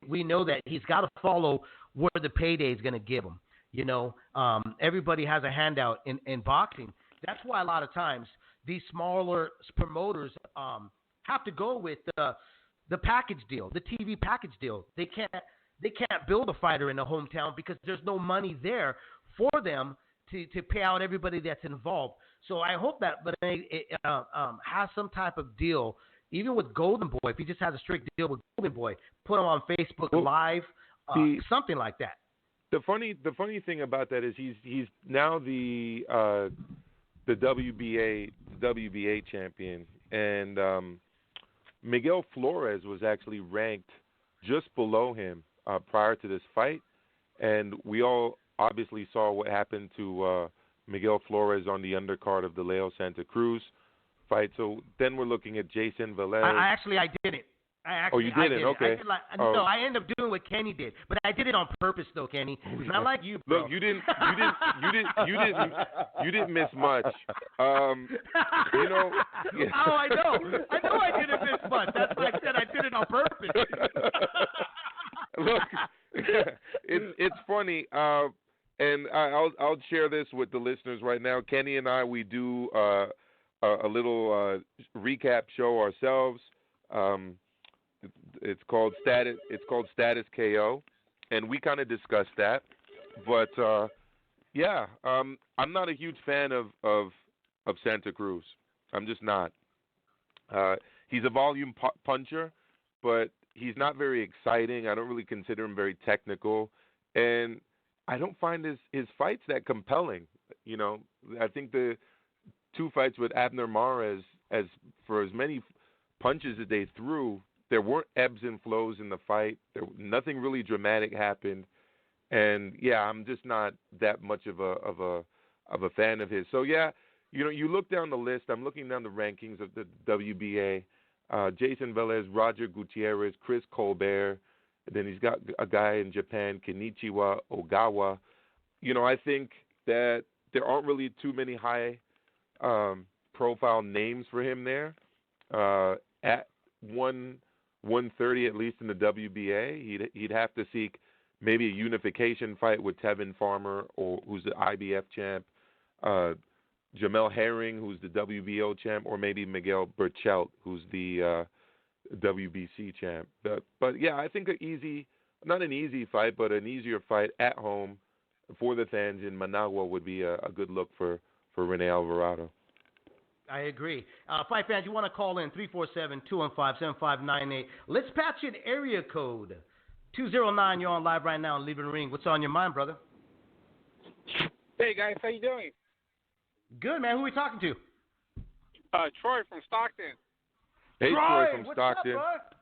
we know that he's got to follow where the payday is going to give him. Everybody has a handout in boxing. That's why a lot of times these smaller promoters have to go with the package deal, the TV package deal. They can't build a fighter in a hometown because there's no money there for them to pay out everybody that's involved. So I hope that it has some type of deal, even with Golden Boy. If he just has a strict deal with Golden Boy, put him on Facebook Live, something like that. The funny thing about that is he's now the WBA champion, and Miguel Flores was actually ranked just below him prior to this fight, and we all obviously saw what happened to Miguel Flores on the undercard of the Leo Santa Cruz fight. So then we're looking at Jason Velez. I did it. You didn't? Okay. No, I ended up doing what Kenny did, but I did it on purpose, though, Kenny. Not like you, bro. Look, you didn't miss much. Oh, I know I didn't miss much. That's why I said I did it on purpose. Look, it's funny, and I'll share this with the listeners right now. Kenny and I, we do a little recap show ourselves. It's called Status KO, and we kind of discussed that. But I'm not a huge fan of Santa Cruz. I'm just not. He's a volume puncher, but he's not very exciting. I don't really consider him very technical, and I don't find his fights that compelling. I think the 2 fights with Abner Mares, as for as many punches that they threw, there weren't ebbs and flows in the fight. Nothing really dramatic happened, and I'm just not that much of a fan of his. So you look down the list. I'm looking down the rankings of the WBA. Jason Velez, Roger Gutierrez, Chris Colbert. Then he's got a guy in Japan, Kenichiwa Ogawa. I think that there aren't really too many high profile names for him there. At 130 at least in the WBA, he'd have to seek maybe a unification fight with Tevin Farmer, or who's the IBF champ, Jamel Herring, who's the WBO champ, or maybe Miguel Berchelt, who's the WBC champ. But I think not an easy fight, but an easier fight at home for the fans in Managua would be a good look for Rene Alvarado. I agree. Fight fans, you want to call in 347-215-7598. Let's patch in area code 209. You're on live right now in Leaving the Ring. What's on your mind, brother? Hey, guys. How you doing? Good, man. Who are we talking to? Troy from Stockton. Hey, Troy from what's Stockton. Up,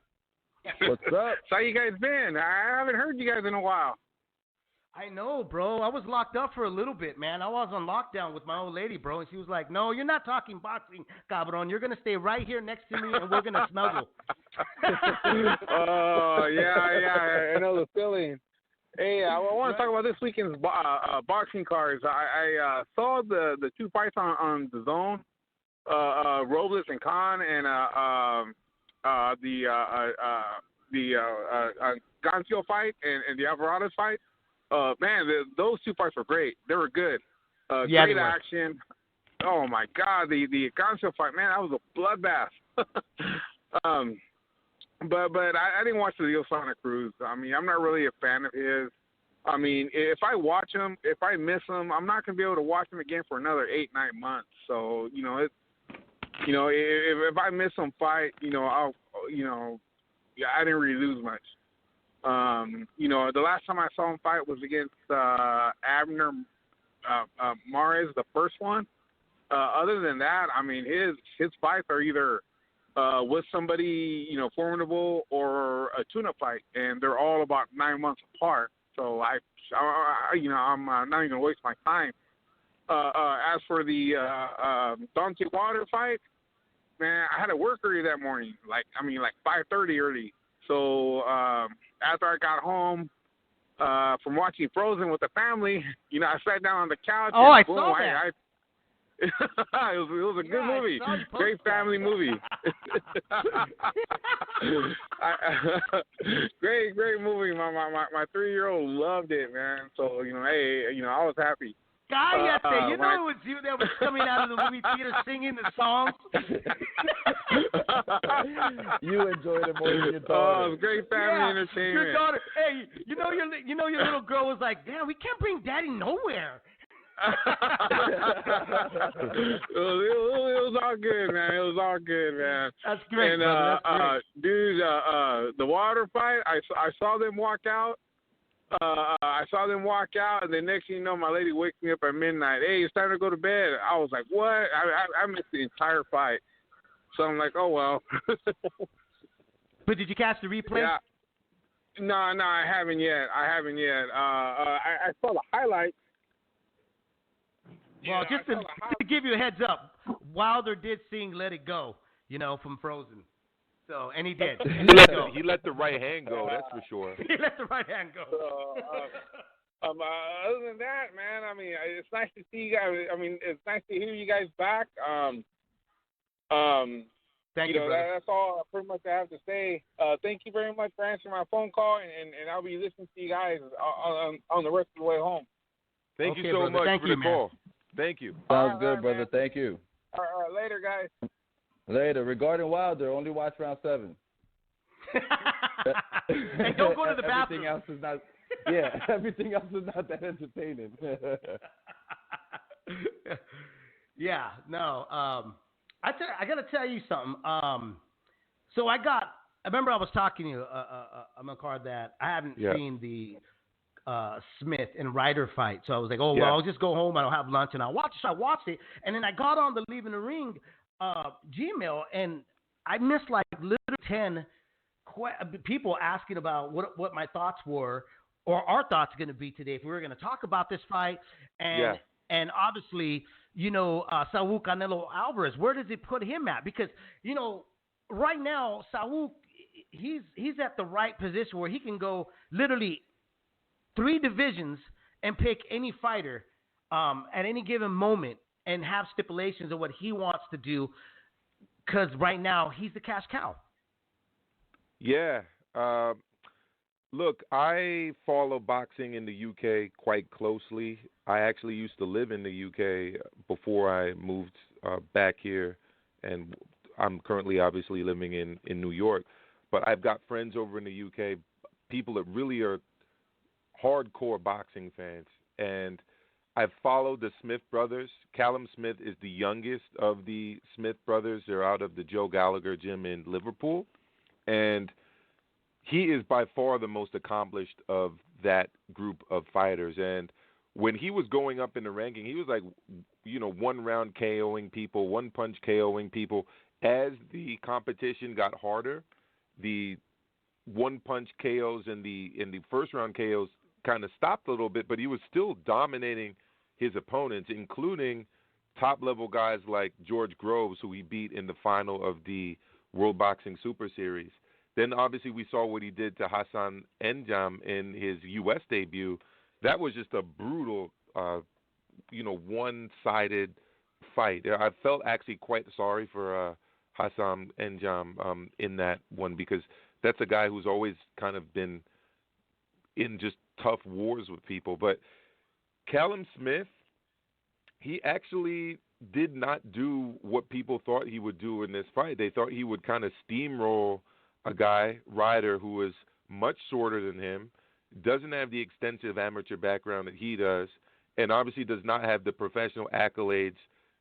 What's up? So how you guys been? I haven't heard you guys in a while. I know, bro. I was locked up for a little bit, man. I was on lockdown with my old lady, bro, and she was like, "No, you're not talking boxing, cabron. You're gonna stay right here next to me, and we're gonna snuggle." Oh, yeah. I know the feeling. Hey, I want to talk about this weekend's boxing cards. I saw the two fights on the zone, Robles and Khan, and the Gancio fight and the Alvarado's fight. Man, those two fights were great. They were good. Yeah, great action. Oh my God, the Gancio fight, man, that was a bloodbath. But I didn't watch the Leo Santa Cruz. I mean, I'm not really a fan of his. I mean, if I watch him, if I miss him, I'm not gonna be able to watch him again for another 8-9 months. So if I miss some fight, I didn't really lose much. The last time I saw him fight was against Abner Mares, the first one. Other than that, I mean, his fights are either with somebody, formidable or a tune-up fight, and they're all about 9 months apart. So I'm not even gonna waste my time. As for the Deontay Wilder fight, man, I had to work early that morning, like 5:30 early. So after I got home from watching Frozen with the family, I sat down on the couch. Oh, and I boom, saw that. it was a good movie. Great family movie. Great movie. My 3-year-old loved it, man. So hey, I was happy. Cállate, it was you that was coming out of the movie theater singing the songs. You enjoyed it more than your daughter. Oh, it was great family entertainment. Your daughter. Hey, your little girl was like, "Damn, we can't bring Daddy nowhere." It was all good, man. It was all good, man. That's great, and, brother. That's great. Dude, the Wilder fight, I saw them walk out. And the next thing you know, my lady wakes me up at midnight. Hey, it's time to go to bed. I was like, what? I missed the entire fight. So I'm like, oh, well. But did you catch the replay? Yeah. No, I haven't yet. I saw the highlights. Well, just to give you a heads up, Wilder did sing "Let It Go," from Frozen. So, and he did. He let the right hand go. That's for sure. He let the right hand go. Other than that, man, I mean, it's nice to see you guys. I mean, it's nice to hear you guys back. Thank you, brother. That's all pretty much I have to say. Thank you very much for answering my phone call, and I'll be listening to you guys on the rest of the way home. Thank you so much for the call. Thank you. Sounds good, brother. Man. Thank you. All right, later, guys. Later. Regarding Wilder, only watch round 7. And don't go to the bathroom. Everything else is not. Yeah, everything else is not that entertaining. Yeah, no. I gotta tell you something. So I remember I was talking to you on the card that I haven't seen the Smith and Ryder fight. So I was like, well, I'll just go home. I don't have lunch, and I'll watch it. So I watched it, and then I got on the Leaving the Ring Gmail, and I missed like literally 10 people asking about what my thoughts were, or our thoughts going to be today if we were going to talk about this fight, and obviously, Saul Canelo Alvarez. Where does it put him at? Because right now Saul, he's at the right position where he can go literally 3 divisions and pick any fighter at any given moment and have stipulations of what he wants to do, because right now he's the cash cow. Yeah. Look, I follow boxing in the UK quite closely. I actually used to live in the UK before I moved back here, and I'm currently obviously living in New York. But I've got friends over in the UK, people that really are hardcore boxing fans, and I've followed the Smith brothers. Callum Smith is the youngest of the Smith brothers. They're out of the Joe Gallagher gym in Liverpool, and he is by far the most accomplished of that group of fighters. And when he was going up in the ranking, he was like, one round KOing people, one punch KOing people. As the competition got harder, the one punch KOs and the first round KOs kind of stopped a little bit, but he was still dominating his opponents, including top level guys like George Groves, who he beat in the final of the World Boxing Super Series. Then obviously we saw what he did to Hassan N'Djam in his U.S. debut. That was just a brutal, one-sided fight. I felt actually quite sorry for Hassan N'Djam in that one, because that's a guy who's always kind of been in just tough wars with people. But Callum Smith, he actually did not do what people thought he would do in this fight. They thought he would kind of steamroll a guy, Ryder, who was much shorter than him, doesn't have the extensive amateur background that he does, and obviously does not have the professional accolades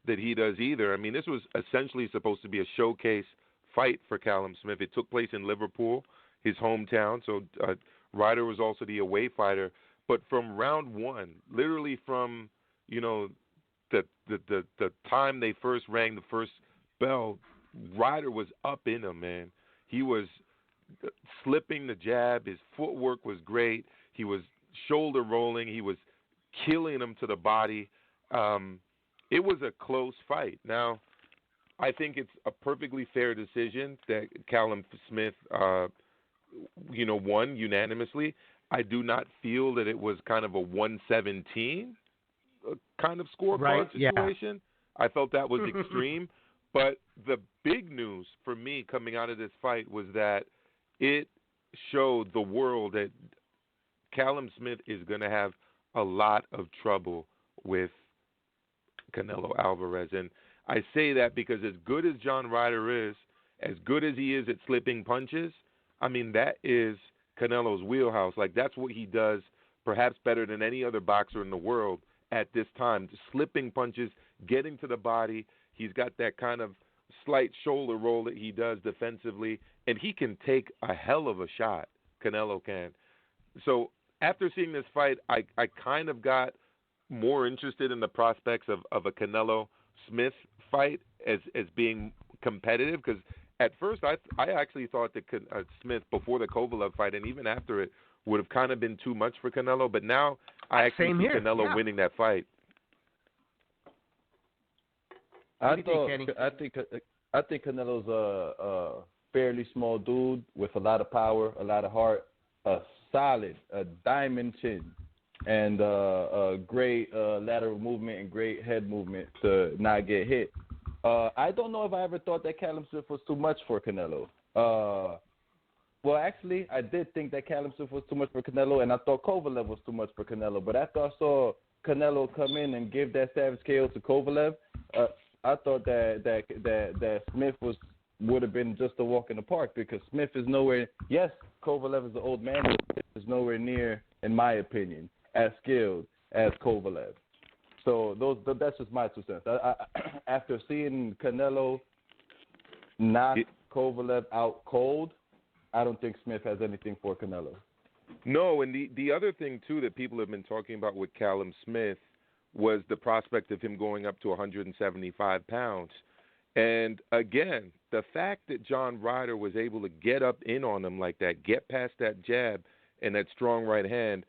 that he does either. I mean, this was essentially supposed to be a showcase fight for Callum Smith. It took place in Liverpool, his hometown, so Ryder was also the away fighter. But from round one, literally from, the time they first rang the first bell, Ryder was up in him, man. He was slipping the jab. His footwork was great. He was shoulder rolling. He was killing him to the body. It was a close fight. Now, I think it's a perfectly fair decision that Callum Smith, won unanimously. I do not feel that it was kind of a 117 kind of scorecard situation. Yeah. I felt that was extreme. But the big news for me coming out of this fight was that it showed the world that Callum Smith is going to have a lot of trouble with Canelo Alvarez. And I say that because as good as John Ryder is, as good as he is at slipping punches, I mean, that is Canelo's wheelhouse. Like, that's what he does perhaps better than any other boxer in the world at this time. Just slipping punches, getting to the body. He's got that kind of slight shoulder roll that he does defensively, and he can take a hell of a shot. Canelo can. So after seeing this fight, I kind of got more interested in the prospects of a Canelo Smith fight as being competitive, because at first I actually thought that Smith, before the Kovalev fight and even after it, would have kind of been too much for Canelo, but now I actually see Canelo winning that fight. I think Canelo's a fairly small dude with a lot of power, a lot of heart, a diamond chin, and a great lateral movement and great head movement to not get hit. I don't know if I ever thought that Callum Smith was too much for Canelo. Well, actually, I did think that Callum Smith was too much for Canelo, and I thought Kovalev was too much for Canelo. But after I saw Canelo come in and give that savage KO to Kovalev, I thought that Smith would have been just a walk in the park, because Smith is nowhere. Yes, Kovalev is an old man, but is nowhere near, in my opinion, as skilled as Kovalev. So that's just my 2 cents. After seeing Canelo knock Kovalev out cold, I don't think Smith has anything for Canelo. No, and the other thing, too, that people have been talking about with Callum Smith was the prospect of him going up to 175 pounds. And, again, the fact that John Ryder was able to get up in on him like that, get past that jab and that strong right hand,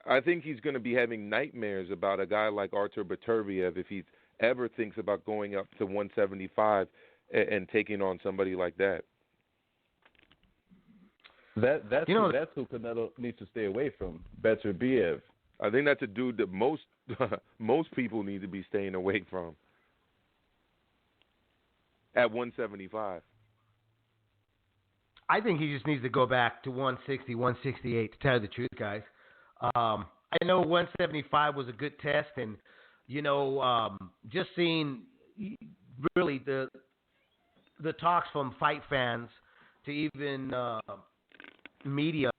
I think he's going to be having nightmares about a guy like Artur Beterbiev if he ever thinks about going up to 175 and taking on somebody like that. That's who Canelo needs to stay away from, Beterbiev. I think that's a dude that most people need to be staying away from at 175. I think he just needs to go back to 160, 168, to tell you the truth, guys. I know 175 was a good test, and, just seeing really the talks from fight fans to even media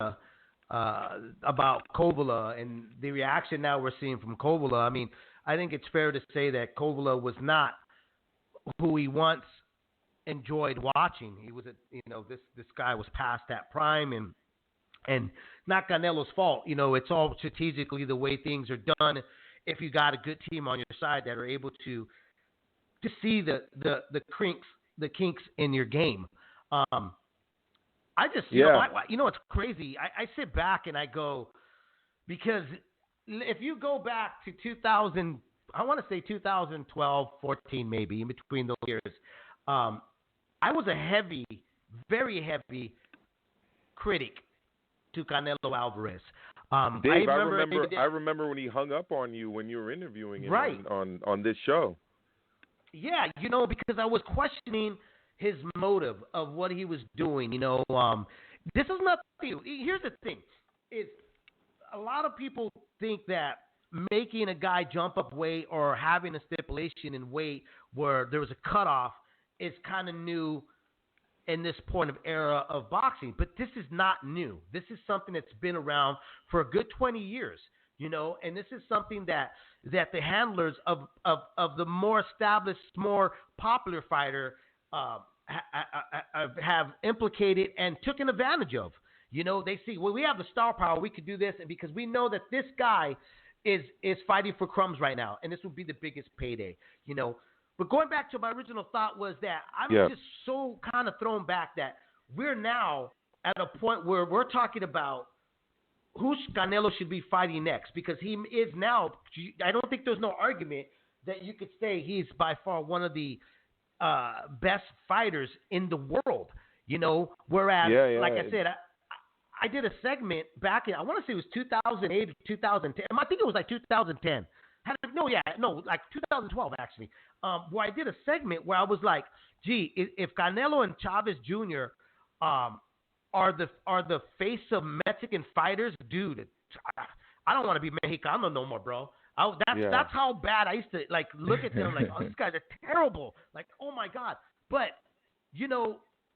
about Kovalev and the reaction now we're seeing from Kovalev. I mean, I think it's fair to say that Kovalev was not who he once enjoyed watching. He was this guy was past that prime, and not Canelo's fault. It's all strategically the way things are done. If you got a good team on your side that are able to see the kinks in your game. I just, it's crazy. I sit back and I go, because if you go back to 2000, I want to say 2012, 14 maybe, in between those years, I was a very heavy critic to Canelo Alvarez. Dave, I remember when he hung up on you when you were interviewing him on this show. Yeah, because I was questioning his motive of what he was doing. This is not you. Here's the thing: is a lot of people think that making a guy jump up weight or having a stipulation in weight where there was a cutoff is kind of new in this point of era of boxing. But this is not new. This is something that's been around for a good 20 years. And this is something that the handlers of the more established, more popular fighter have implicated and taken advantage of. They see, well, we have the star power, we could do this, and because we know that this guy is fighting for crumbs right now, and this will be the biggest payday. But going back to my original thought was that I'm just so kind of thrown back that we're now at a point where we're talking about who Canelo should be fighting next, because he is now, I don't think there's no argument that you could say he's by far one of the best fighters in the world, whereas, like I said, I did a segment back in, I want to say it was 2008 or 2010. I think it was like 2010. Like 2012 actually, where I did a segment where I was like, gee, if Canelo and Chavez Jr. Are the face of Mexican fighters, dude, I don't want to be Mexicano no more, bro. That's how bad I used to look at them like, oh, these guys are terrible. Like, oh my God. But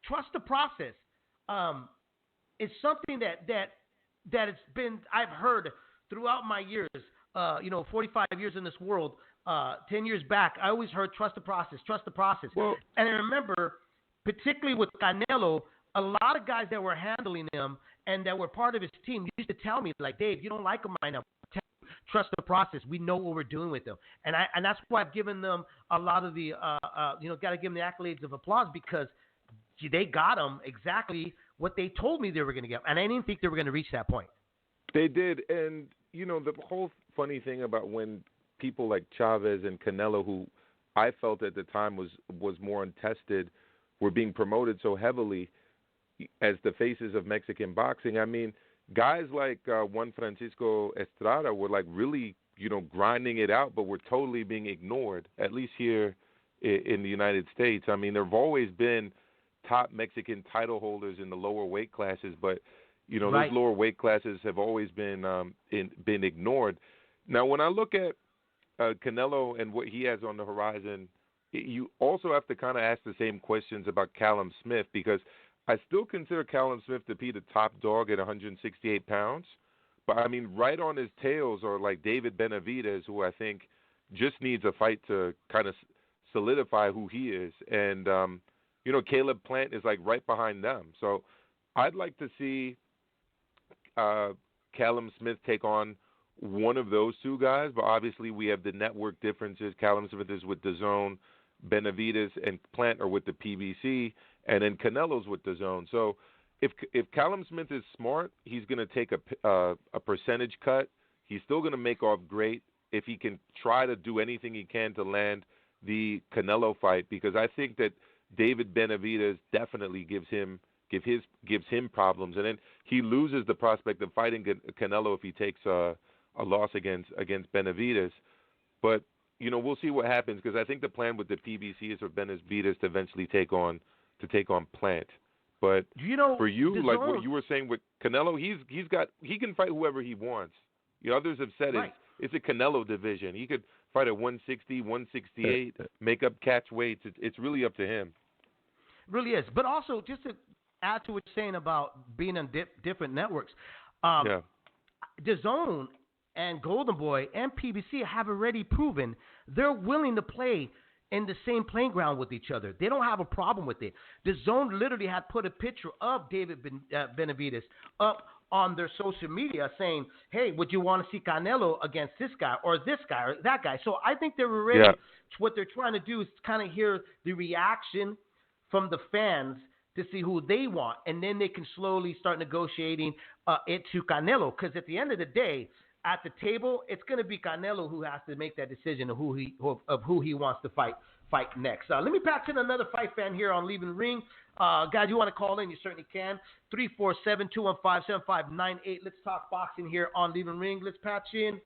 trust the process. It's something that it's been, I've heard throughout my years. 45 years in this world. 10 years back, I always heard trust the process. Well, and I remember, particularly with Canelo, a lot of guys that were handling him and that were part of his team used to tell me, like, Dave, you don't like him right now. Trust the process. We know what we're doing with them. And that's why I've given them a lot of the, got to give them the accolades of applause, because they got him exactly what they told me they were going to get. And I didn't think they were going to reach that point. They did. And, the whole funny thing about when people like Chavez and Canelo, who I felt at the time was more untested, were being promoted so heavily as the faces of Mexican boxing. I mean, guys like Juan Francisco Estrada were like really, grinding it out, but were totally being ignored, at least here in the United States. I mean, there have always been top Mexican title holders in the lower weight classes, but those lower weight classes have always been ignored. Now, when I look at Canelo and what he has on the horizon, you also have to kind of ask the same questions about Callum Smith, because I still consider Callum Smith to be the top dog at 168 pounds. But, I mean, right on his tails are like David Benavidez, who I think just needs a fight to kind of solidify who he is. And, Caleb Plant is like right behind them. So I'd like to see Callum Smith take on one of those two guys, but obviously we have the network differences. Callum Smith is with DAZN, Benavidez and Plant are with the PBC, and then Canelo's with DAZN. So if Callum Smith is smart, he's going to take a percentage cut. He's still going to make off great if he can try to do anything he can to land the Canelo fight, because I think that David Benavidez definitely gives him problems, and then he loses the prospect of fighting Canelo if he takes a loss against Benavidez. But we'll see what happens, because I think the plan with the PBC is for Benavidez to eventually take on Plant. But for you, like what you were saying with Canelo, he can fight whoever he wants. Others have said it's a Canelo division. He could fight at 160, 168, make up catch weights. It's really up to him. It really is. But also, just to add to what you're saying about being on different networks, DAZN and Golden Boy and PBC have already proven they're willing to play in the same playing ground with each other. They don't have a problem with it. The Zone literally had put a picture of David Benavidez up on their social media saying, hey, would you want to see Canelo against this guy or that guy? So I think they're already, what they're trying to do is kind of hear the reaction from the fans to see who they want, and then they can slowly start negotiating it to Canelo, because at the end of the day, at the table, it's going to be Canelo who has to make that decision of who he wants to fight next. Let me patch in another fight fan here on Leaving the Ring. Guys, you want to call in, you certainly can. 347-215-7598. Let's talk boxing here on Leaving the Ring. Let's patch in.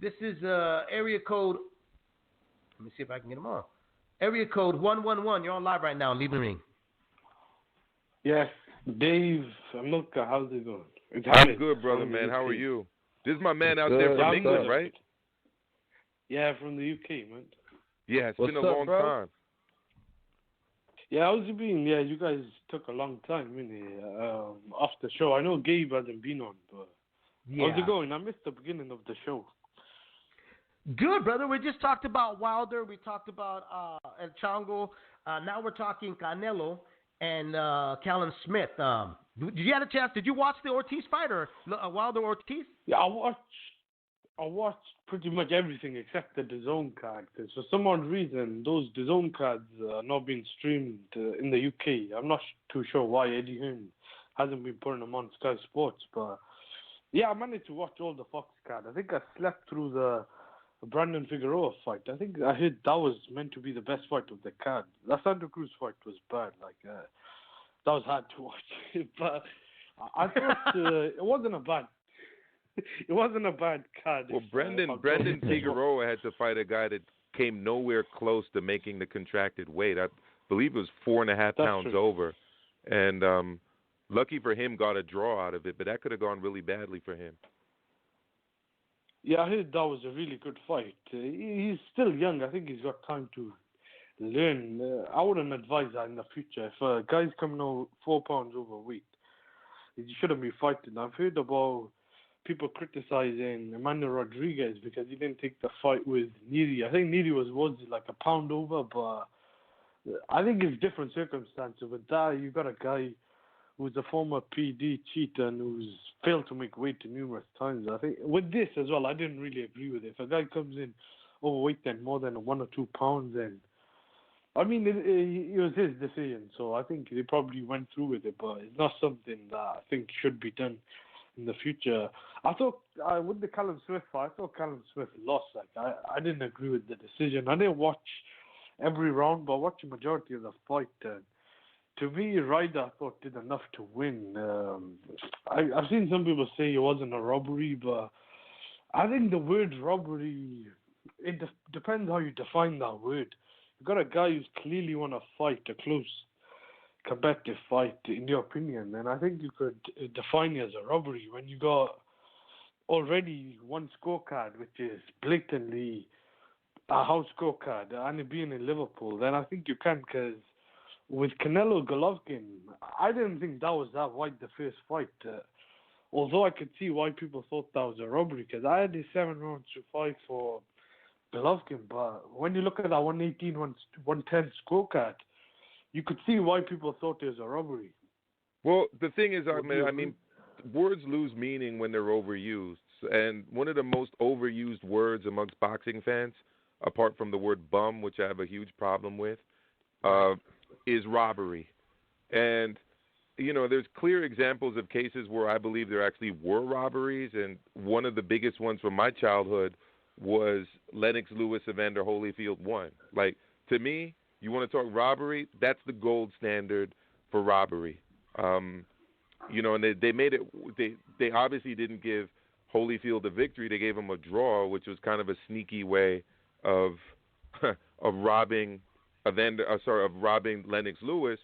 This is area code. Let me see if I can get them on. Area code 111. You're on live right now on Leaving the Ring. Yes, Dave, Milka, how's it going? I'm good, brother, man. How are you? This is my man out there from England, right? Yeah, from the UK, man. Yeah, it's been a long time. Yeah, how's it been? Yeah, you guys took a long time, off the show. I know Gabe hasn't been on, but how's it going? I missed the beginning of the show. Good, brother. We just talked about Wilder. We talked about El Chango. Now we're talking Canelo and Callum Smith. Did you have a chance? Did you watch the Ortiz fight or Wilder Ortiz? Yeah, I watched pretty much everything except the DAZN card, because for some odd reason those DAZN cards are not being streamed in the UK. I'm not too sure why Eddie Hearn hasn't been putting them on Sky Sports, but yeah, I managed to watch all the Fox card. I think I slept through the Brandon Figueroa fight. I think I heard that was meant to be the best fight of the card. The Santa Cruz fight was bad. That was hard to watch. But I thought it wasn't a bad. It wasn't a bad card. Well, Brendan Figueroa had to fight a guy that came nowhere close to making the contracted weight. I believe it was 4.5 pounds over, and lucky for him, got a draw out of it. But that could have gone really badly for him. Yeah, I heard that was a really good fight. He's still young. I think he's got time to learn. I wouldn't advise that in the future. If a guy's coming out 4 pounds overweight, he shouldn't be fighting. I've heard about people criticizing Emmanuel Rodriguez because he didn't take the fight with Neary. I think Neary was like a pound over, but I think it's different circumstances. With that, you got a guy who's a former PD cheater and who's failed to make weight numerous times. I think with this as well, I didn't really agree with it. If a guy comes in overweight and more than 1 or 2 pounds, then I mean, it was his decision. So I think he probably went through with it, but it's not something that I think should be done in the future. I thought with the Callum Smith fight, I thought Callum Smith lost. I didn't agree with the decision. I didn't watch every round, but I watched the majority of the fight. To me, Ryder, I thought, did enough to win. I've seen some people say it wasn't a robbery, but I think the word robbery, it depends how you define that word. You've got a guy who's clearly won a fight, a close competitive fight, in your opinion, and I think you could define it as a robbery when you got already one scorecard, which is blatantly a house scorecard, and it being in Liverpool, then I think you can, because with Canelo Golovkin, I didn't think that was that wide the first fight. Although I could see why people thought that was a robbery, because I had the 7 rounds to fight for Golovkin, but when you look at that 118, 110 scorecard, you could see why people thought it was a robbery. Well, the thing is, I mean, words lose meaning when they're overused, and one of the most overused words amongst boxing fans, apart from the word bum, which I have a huge problem with, is robbery. And, you know, there's clear examples of cases where I believe there actually were robberies, and one of the biggest ones from my childhood was Lennox Lewis, Evander Holyfield 1. Like, to me, you want to talk robbery, that's the gold standard for robbery. You know, and they made it, they obviously didn't give Holyfield a victory, they gave him a draw, which was kind of a sneaky way of robbing robbing Lennox Lewis.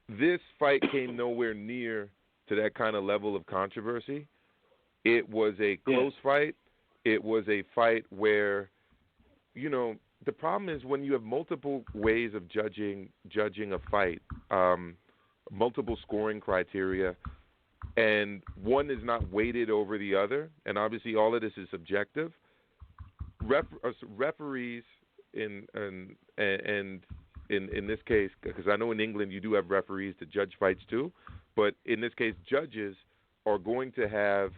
This fight came nowhere near to that kind of level of controversy. It was a close fight. It was a fight where, you know, the problem is when you have multiple ways of judging a fight, multiple scoring criteria, and one is not weighted over the other, and obviously all of this is subjective. Referees, in this case, because I know in England you do have referees to judge fights too, but in this case, judges are going to have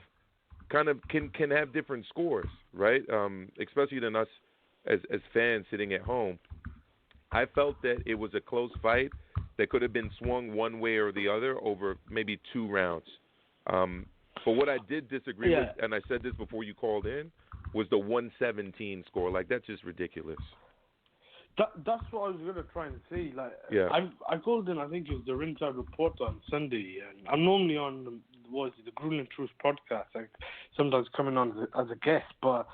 can have different scores, right? Especially than us as fans sitting at home. I felt that it was a close fight that could have been swung one way or the other over maybe 2 rounds. But what I did disagree with, and I said this before you called in, was the 117 score. Like, that's just ridiculous. That's what I was going to try and say. Like, I called in, I think it was the Ringside Report on Sunday, and I'm normally on the Grueling Truth podcast, like sometimes coming on as a guest, but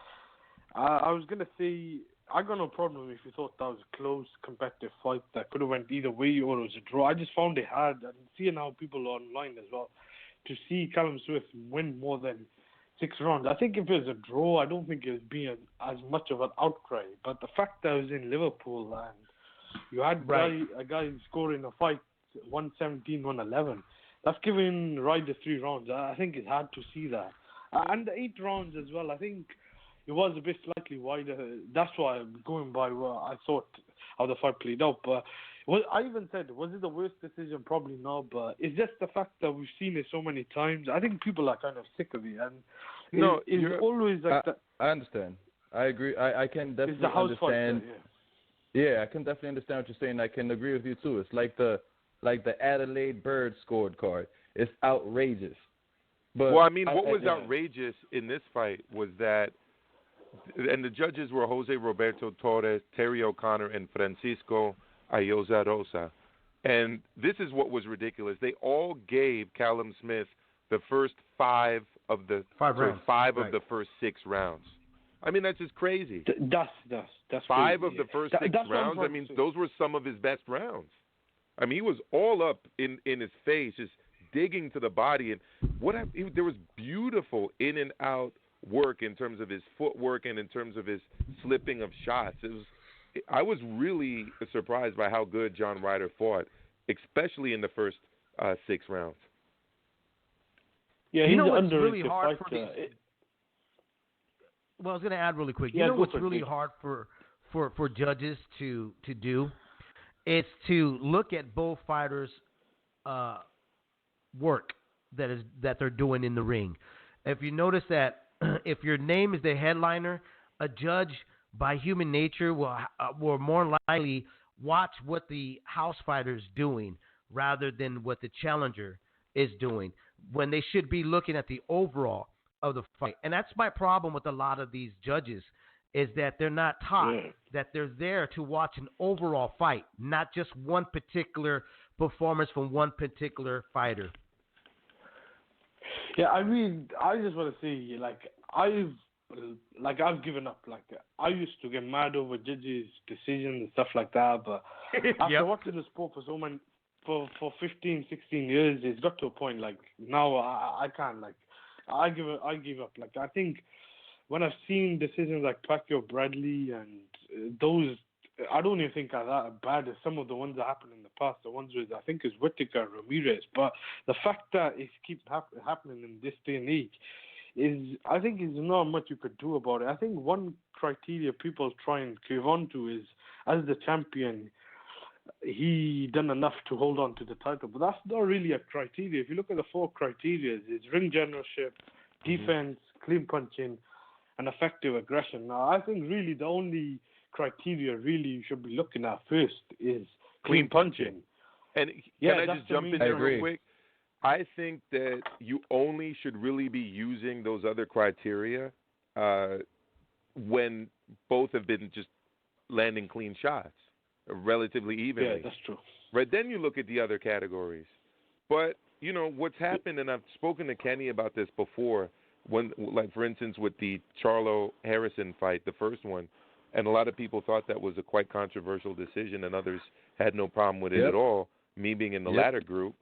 I was going to say, I got no problem if you thought that was a close, competitive fight that could have went either way or it was a draw. I just found it hard, and seeing how people online as well, to see Callum Smith win more than 6 rounds. I think if it was a draw, I don't think it would be as much of an outcry. But the fact that I was in Liverpool and you had a guy scoring a fight 117, 111, that's giving Ryder 3 rounds. I think it's hard to see that. And the 8 rounds as well, I think it was a bit slightly wider. That's why I'm going by what I thought how the fight played out. But I even said, was it the worst decision? Probably not. But it's just the fact that we've seen it so many times. I think people are kind of sick of it. And it's always like that. I understand. I agree. I can definitely it's the house understand. Fight, yeah, I can definitely understand what you're saying. I can agree with you too. It's like the Adelaide Bird scored card. It's outrageous. But well, I mean, what was outrageous in this fight was that, and the judges were Jose Roberto Torres, Terry O'Connor, and Francisco Ayoza Rosa. And this is what was ridiculous. They all gave Callum Smith the first 5 of the first 6 rounds. I mean, that's just crazy. That's 5 crazy. of the first 6 rounds. I mean, those were some of his best rounds. I mean, he was all up in his face, just digging to the body, and there was beautiful in and out work in terms of his footwork and in terms of his slipping of shots. I was really surprised by how good John Ryder fought, especially in the first 6 rounds. Yeah, you know what's underrated really hard fighter. for these. Well, I was going to add really quick. You Yeah, know go what's for it, really please. hard for judges to do? It's to look at both fighters' work that they're doing in the ring. If you notice that if your name is the headliner, a judge by human nature will more likely watch what the house fighter is doing rather than what the challenger is doing, when they should be looking at the overall of the fight. And that's my problem with a lot of these judges, is that they're not taught that they're there to watch an overall fight, not just one particular performance from one particular fighter. Yeah, I mean, I just want to say, I've given up. Like, I used to get mad over judges' decisions and stuff like that, but after watching the sport for 15, 16 years, it's got to a point, like, now I can't, like, I give up. Like, I think when I've seen decisions like Pacquiao Bradley and those, I don't even think are that bad as some of the ones that happened in the past. The ones with, I think, is Whittaker, Ramirez. But the fact that it keeps happening in this day and age I think is not much you could do about it. I think one criteria people try and cave on to is, as the champion, he done enough to hold on to the title. But that's not really a criteria. If you look at the 4 criteria, it's ring generalship, defense, clean punching, and effective aggression. Now, I think really the only criteria really you should be looking at first is clean punching. And can I just jump in there real quick? I think that you only should really be using those other criteria when both have been just landing clean shots relatively evenly. Yeah, that's true. Right, then you look at the other categories. But, you know, what's happened, and I've spoken to Kenny about this before, when, like, for instance, with the Charlo Harrison fight, the first one, and a lot of people thought that was a quite controversial decision, and others had no problem with it at all, me being in the latter group.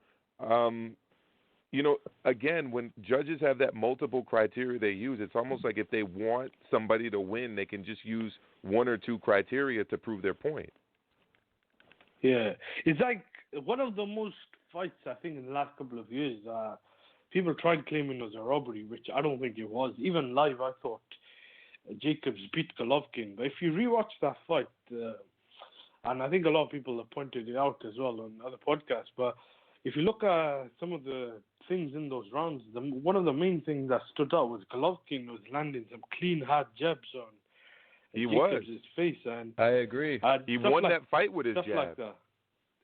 You know, again, when judges have that multiple criteria they use, it's almost like if they want somebody to win, they can just use 1 or 2 criteria to prove their point. Yeah. It's like one of the most fights, I think, in the last couple of years, people tried claiming it was a robbery, which I don't think it was. Even live, I thought Jacobs beat Golovkin. But if you rewatch that fight, and I think a lot of people have pointed it out as well on other podcasts, but if you look at some of the things in those rounds, one of the main things that stood out was Golovkin was landing some clean, hard jabs on Jacobs' face. And I agree. He won that fight with his stuff jab. like that.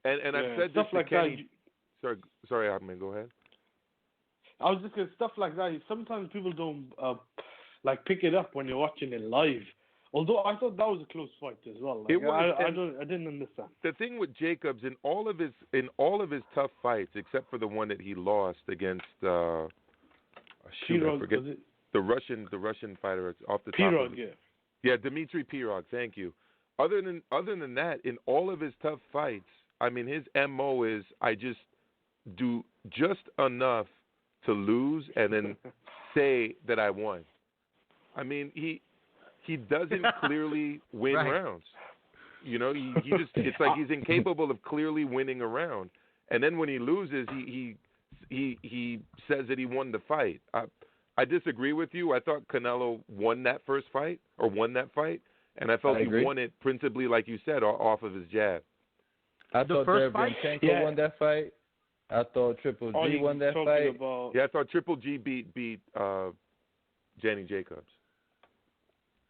And I've said this to Kenny. Sorry, Ahmed, go ahead. I was just going to stuff like that. Sometimes people don't pick it up when you're watching it live. Although I thought that was a close fight as well. Like, I didn't understand. The thing with Jacobs in all of his tough fights, except for the one that he lost against I forget the Russian fighter off the top. Pirog, yeah, Dmitry Pirog. Thank you. Other than that, in all of his tough fights, I mean, his MO is I just do just enough to lose and then say that I won. I mean, he doesn't clearly win rounds. You know, he just it's like he's incapable of clearly winning a round. And then when he loses, he says that he won the fight. I disagree with you. I thought Canelo won that fight, and I felt he won it principally, like you said, off of his jab. I thought Derevyanchenko won that fight. I thought Triple G won that fight. Yeah, I thought Triple G beat Danny Jacobs.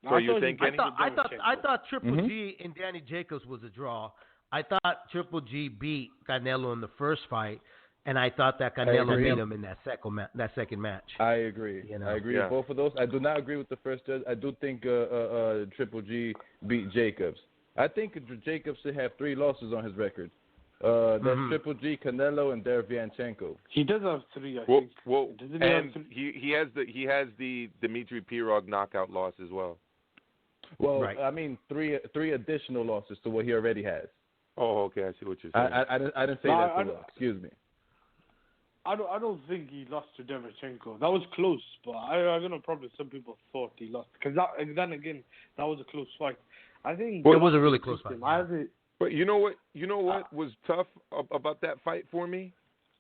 So you're saying Kenny? I thought Triple G and Danny Jacobs was a draw. I thought Triple G beat Canelo in the first fight, and I thought that Canelo beat him in that second match. I agree. You know? I agree with both of those. I do not agree with the first judge. I do think Triple G beat Jacobs. I think Jacobs should have 3 losses on his record. That's Triple G, Canelo, and Derevyanchenko. He does have 3, I think. Well, and he has the Dmitry Pirog knockout loss as well. Well, I mean, three additional losses to what he already has. Oh, okay. I see what you're saying. I didn't say that. Excuse me. I don't think he lost to Derevyanchenko. That was close, but I don't know. Probably some people thought he lost because then again, that was a close fight. I think it was a really close fight. But you know what? Was tough about that fight for me,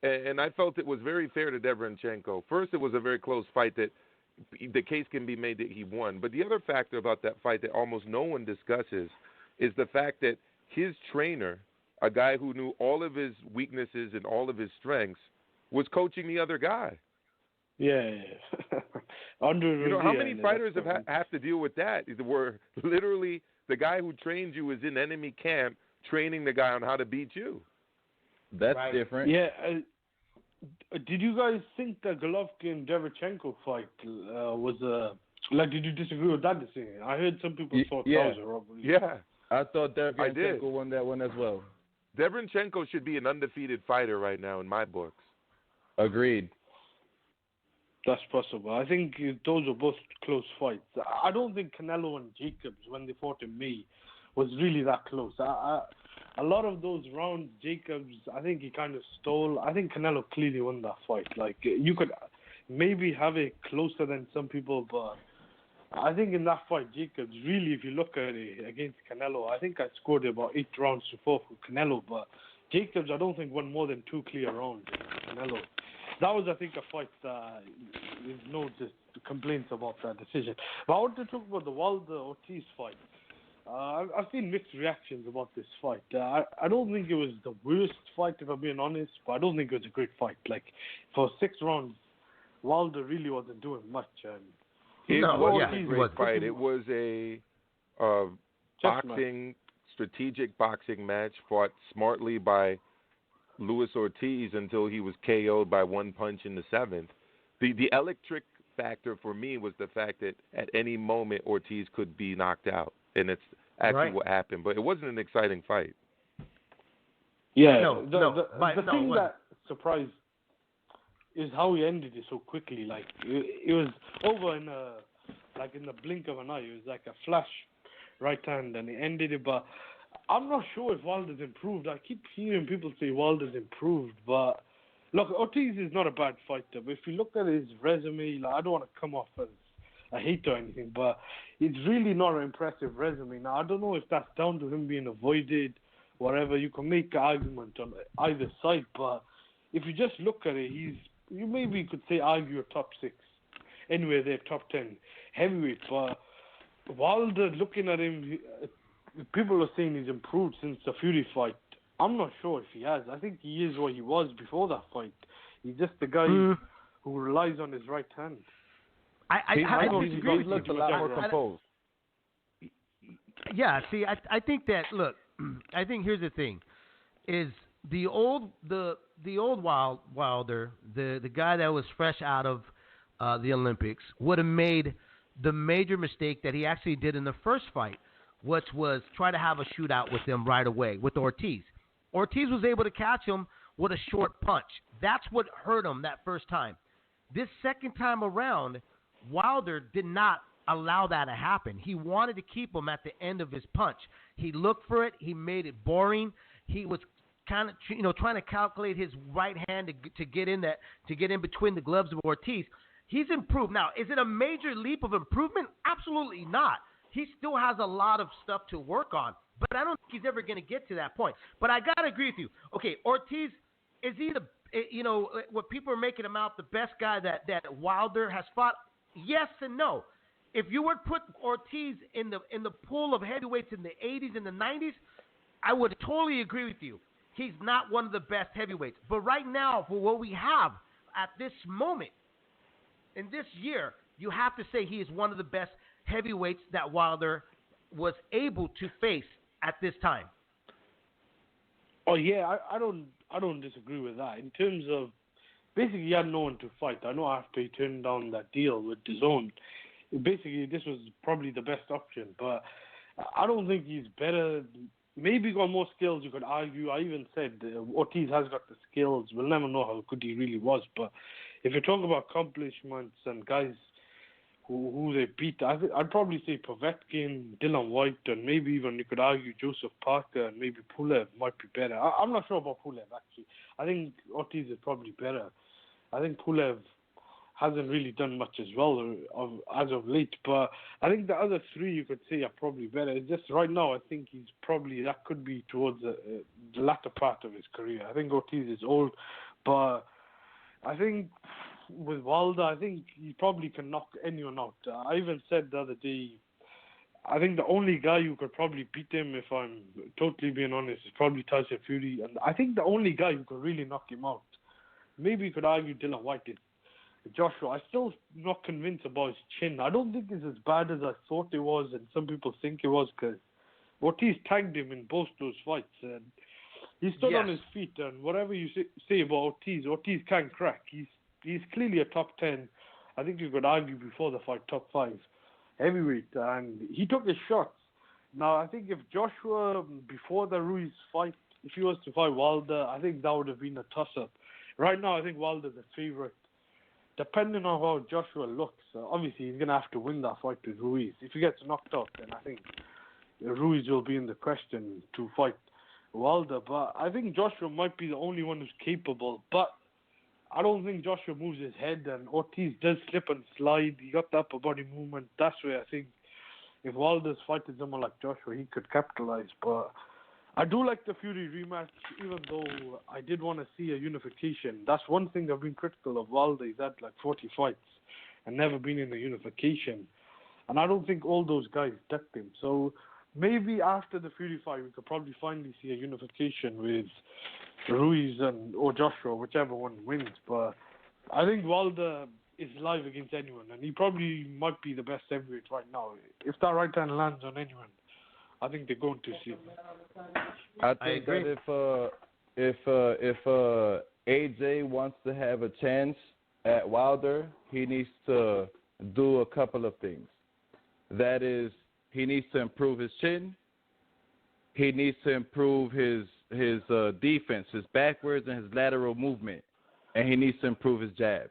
and I felt it was very fair to Derevyanchenko. First, it was a very close fight that the case can be made that he won. But the other factor about that fight that almost no one discusses is the fact that his trainer, a guy who knew all of his weaknesses and all of his strengths, was coaching the other guy. Yeah. You know, how many fighters have to deal with that? Where literally the guy who trained you is in enemy camp training the guy on how to beat you. That's different. Yeah. Did you guys think the Golovkin-Derevyanchenko fight was did you disagree with that decision? I heard some people thought that was a robbery. Yeah. I thought Derevyanchenko won that one as well. Derevyanchenko should be an undefeated fighter right now in my books. Agreed. That's possible. I think those were both close fights. I don't think Canelo and Jacobs, when they fought in May, was really that close. A lot of those rounds, Jacobs, I think he kind of stole. I think Canelo clearly won that fight. Like, you could maybe have it closer than some people, but I think in that fight, Jacobs, really, if you look at it against Canelo, I think I scored about 8 rounds to 4 for Canelo, but Jacobs, I don't think won more than 2 clear rounds for Canelo. That was, I think, a fight that there's no complaints about that decision. But I want to talk about the Wilder-Ortiz fight. I've seen mixed reactions about this fight. I don't think it was the worst fight, if I'm being honest, but I don't think it was a great fight. Like, for 6 rounds, Wilder really wasn't doing much. It wasn't a great fight. It was a strategic boxing match fought smartly by Luis Ortiz until he was KO'd by 1 punch in the 7th. The electric factor for me was the fact that at any moment Ortiz could be knocked out, and it's actually what happened. But it wasn't an exciting fight. Yeah, the thing that surprised is how he ended it so quickly. Like it was over in the blink of an eye. It was like a flash right hand, and he ended it. But I'm not sure if Wilder's improved. I keep hearing people say Wilder's improved, but look, Ortiz is not a bad fighter. But if you look at his resume, I don't want to come off as a hater or anything, but it's really not an impressive resume. Now, I don't know if that's down to him being avoided, whatever. You can make an argument on either side, but if you just look at it, you maybe could say argue a top 6. Anyway, they're top 10 heavyweight, but Wilder, looking at him, people are saying he's improved since the Fury fight. I'm not sure if he has. I think he is what he was before that fight. He's just the guy who relies on his right hand. I disagree with you. He looked a lot more composed. Yeah, see, I think that, look, I think here's the thing, is the old Wilder, the guy that was fresh out of the Olympics, would have made the major mistake that he actually did in the first fight, which was try to have a shootout with him right away, with Ortiz. Ortiz was able to catch him with a short punch. That's what hurt him that first time. This second time around, Wilder did not allow that to happen. He wanted to keep him at the end of his punch. He looked for it. He made it boring. He was kind of, trying to calculate his right hand to get in between the gloves of Ortiz. He's improved. Now, is it a major leap of improvement? Absolutely not. He still has a lot of stuff to work on, but I don't think he's ever going to get to that point. But I got to agree with you. Okay, Ortiz, is he what people are making him out the best guy that Wilder has fought? Yes and no. If you were to put Ortiz in the pool of heavyweights in the 80s and the 90s, I would totally agree with you. He's not one of the best heavyweights. But right now, for what we have at this moment, in this year, you have to say he is one of the best heavyweights that Wilder was able to face at this time. Oh yeah, I don't disagree with that. In terms of basically he had no one to fight. I know after he turned down that deal with DAZN, basically this was probably the best option. But I don't think he's better. Maybe got more skills, you could argue. I even said Ortiz has got the skills. We'll never know how good he really was. But if you talk about accomplishments and guys who they beat, I'd probably say Povetkin, Dylan White, and maybe even you could argue Joseph Parker and maybe Pulev might be better. I'm not sure about Pulev, actually. I think Ortiz is probably better. I think Pulev hasn't really done much as well as of late, but I think the other three you could say are probably better. It's just right now I think he's probably, that could be towards the latter part of his career. I think Ortiz is old, but I think with Wilder, I think he probably can knock anyone out. I even said the other day, I think the only guy who could probably beat him, if I'm totally being honest, is probably Tyson Fury. And I think the only guy who could really knock him out, maybe you could argue Dylan White, is Joshua. I'm still not convinced about his chin. I don't think it's as bad as I thought it was, and some people think it was, because Ortiz tagged him in both those fights. And he stood on his feet, and whatever you say about Ortiz can crack. He's clearly a top 10. I think you could argue before the fight, top 5 heavyweight, and he took his shots. Now, I think if Joshua, before the Ruiz fight, if he was to fight Wilder, I think that would have been a toss-up. Right now, I think Wilder's the favorite. Depending on how Joshua looks, obviously he's going to have to win that fight with Ruiz. If he gets knocked out, then I think Ruiz will be in the question to fight Wilder. But I think Joshua might be the only one who's capable. But I don't think Joshua moves his head, and Ortiz does slip and slide. He got the upper body movement. That's where I think if Wilder's fighting someone like Joshua, he could capitalize. But I do like the Fury rematch, even though I did want to see a unification. That's one thing I've been critical of Wilder. He's had like 40 fights and never been in a unification. And I don't think all those guys ducked him. So maybe after the Fury fight, we could probably finally see a unification with Ruiz or Joshua, whichever one wins. But I think Wilder is live against anyone, and he probably might be the best heavyweight right now. If that right hand lands on anyone, I think they're going to see. I think that if AJ wants to have a chance at Wilder, he needs to do a couple of things. That is, he needs to improve his chin. He needs to improve his defense, his backwards and his lateral movement, and he needs to improve his jab.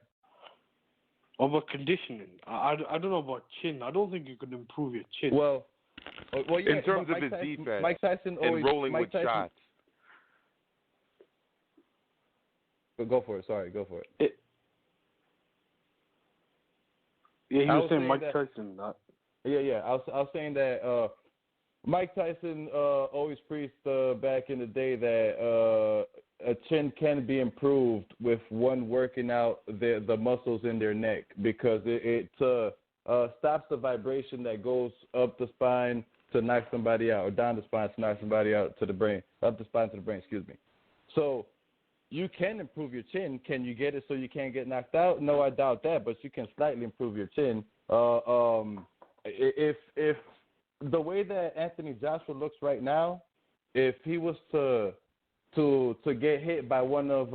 About conditioning, I don't know about chin. I don't think you can improve your chin. Well, yeah, in terms of his defense, Mike Tyson always, and rolling with shots. Go for it. Sorry, go for it. Yeah, he was saying Mike Tyson. Yeah. I was saying that Mike Tyson always preached back in the day that a chin can be improved with one working out the muscles in their neck, because it's stops the vibration that goes up the spine to knock somebody out, or down the spine to knock somebody out to the brain, up the spine to the brain, excuse me. So you can improve your chin. Can you get it so you can't get knocked out? No, I doubt that, but you can slightly improve your chin. If the way that Anthony Joshua looks right now, if he was to get hit by one of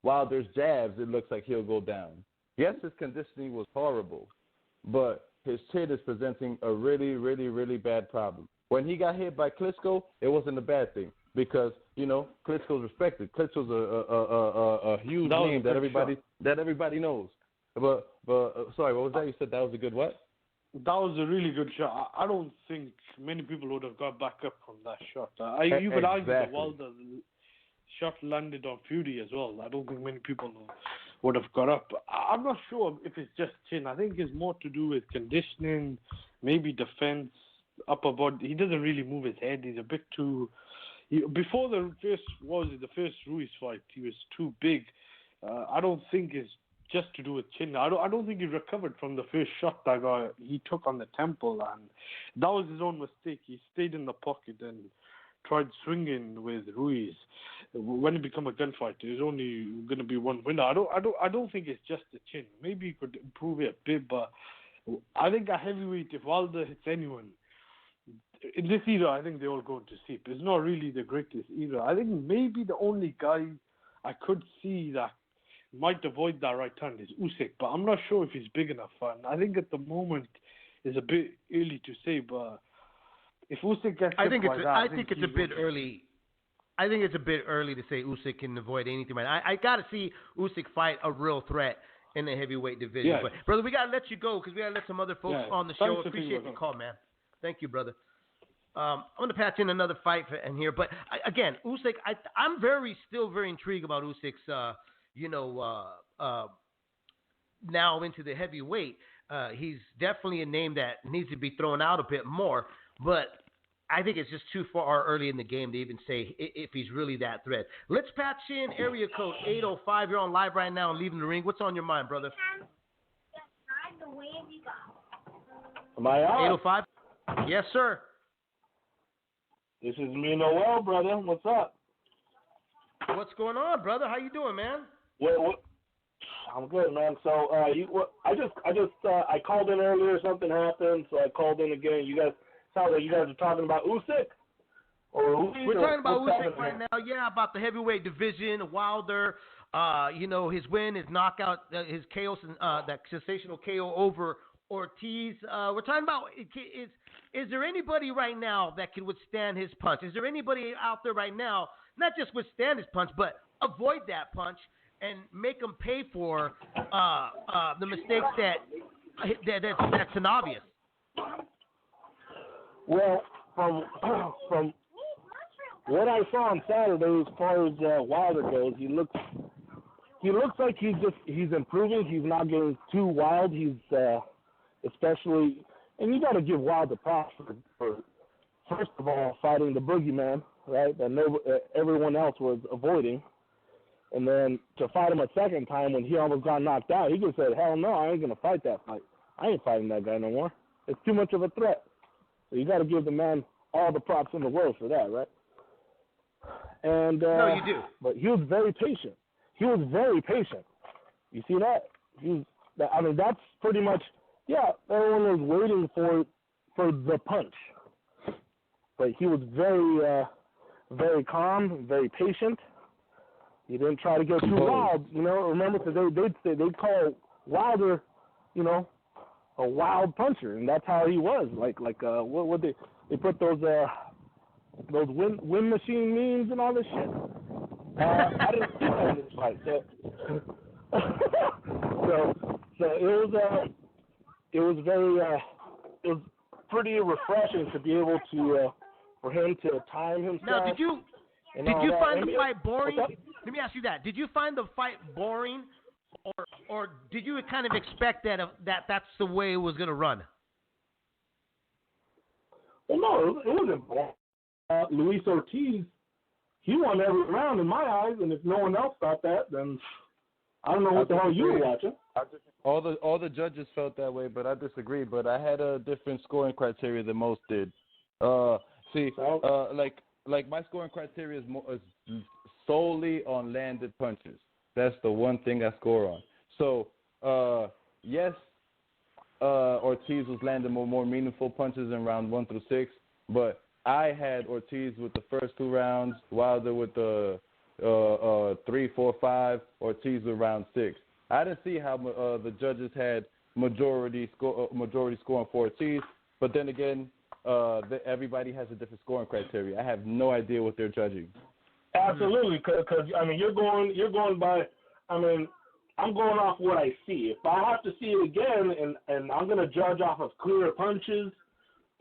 Wilder's jabs, it looks like he'll go down. Yes, his conditioning was horrible, but his chin is presenting a really, really, really bad problem. When he got hit by Klitschko, it wasn't a bad thing because, you know, Klitschko's respected. Klitschko's a huge name that everybody knows. But sorry, what was that? You said that was a good what? That was a really good shot. I don't think many people would have got back up from that shot. You could argue that Wilder's shot landed on Fury as well. I don't think many people would have got up. I'm not sure if it's just chin. I think it's more to do with conditioning, maybe defense, upper body. He doesn't really move his head. He's a bit too... Before the first Ruiz fight, he was too big. I don't think it's just to do with chin. I don't think he recovered from the first shot that he took on the temple, and that was his own mistake. He stayed in the pocket and tried swinging with Ruiz. When it became a gunfight, there's only going to be one winner. I don't think it's just the chin. Maybe he could improve it a bit, but I think at heavyweight, if Wilder hits anyone in this era, I think they're all going to sleep. It's not really the greatest era. I think maybe the only guy I could see that might avoid that right hand is Usyk, but I'm not sure if he's big enough. And I think at the moment it's a bit early to say, but if Usyk gets I think it's a bit early. I think it's a bit early to say Usyk can avoid anything. Man, I got to see Usyk fight a real threat in the heavyweight division. Yeah. But brother, we got to let you go because we got to let some other folks on the show. Appreciate the call, man. Thank you, brother. I'm going to patch in another fight in here, but again, Usyk. I'm still very intrigued about Usyk's. Now into the heavyweight, he's definitely a name that needs to be thrown out a bit more. But I think it's just too far early in the game to even say if he's really that threat. Let's patch in area code 805. You're on live right now and leaving the ring. What's on your mind, brother? Am I on? 805? Yes, sir. This is me, Noel, brother. What's up? What's going on, brother? How you doing, man? What? I'm good, man. So I called in earlier. Something happened, so I called in again. You guys sound like you guys are talking about Usyk. We're talking about Usyk right now. Yeah, about the heavyweight division, Wilder. His win, his knockout, his KO, that sensational KO over Ortiz. We're talking about is there anybody right now that can withstand his punch? Is there anybody out there right now, not just withstand his punch, but avoid that punch and make him pay for the mistakes that's an obvious? Well, from what I saw on Saturday, as far as Wilder goes, he looks like he's improving. He's not getting too wild. He's especially, and you got to give Wilder props for first of all fighting the boogeyman, right? That everyone else was avoiding. And then to fight him a second time when he almost got knocked out, he just said, hell no, I ain't going to fight that fight. I ain't fighting that guy no more. It's too much of a threat. So you got to give the man all the props in the world for that, right? And no, you do. But he was very patient. You see that? That's pretty much, everyone was waiting for the punch. But he was very, very calm, very patient. He didn't try to get too wild, Remember, because they'd call Wilder, a wild puncher, and that's how he was. What they put those wind machine memes and all this shit. I didn't see that in this fight. So it was pretty refreshing to be able to for him to time himself. Now, did you find the fight boring? Let me ask you that. Did you find the fight boring, or did you kind of expect that that's the way it was going to run? Well, no, it wasn't boring. Luis Ortiz, he won every round in my eyes, and if no one else thought that, then I don't know what the hell you were watching. All the judges felt that way, but I disagree. But I had a different scoring criteria than most did. Like my scoring criteria is solely on landed punches. That's the one thing I score on. So yes, Ortiz was landing more meaningful punches in round 1 through 6, but I had Ortiz with the first 2 rounds, Wilder with the 3, 4, 5, Ortiz with round 6. I didn't see how the judges had majority scoring for Ortiz, but then again, everybody has a different scoring criteria. I have no idea what they're judging. Absolutely, because I mean you're going by. I mean, I'm going off what I see. If I have to see it again, and I'm going to judge off of clearer punches,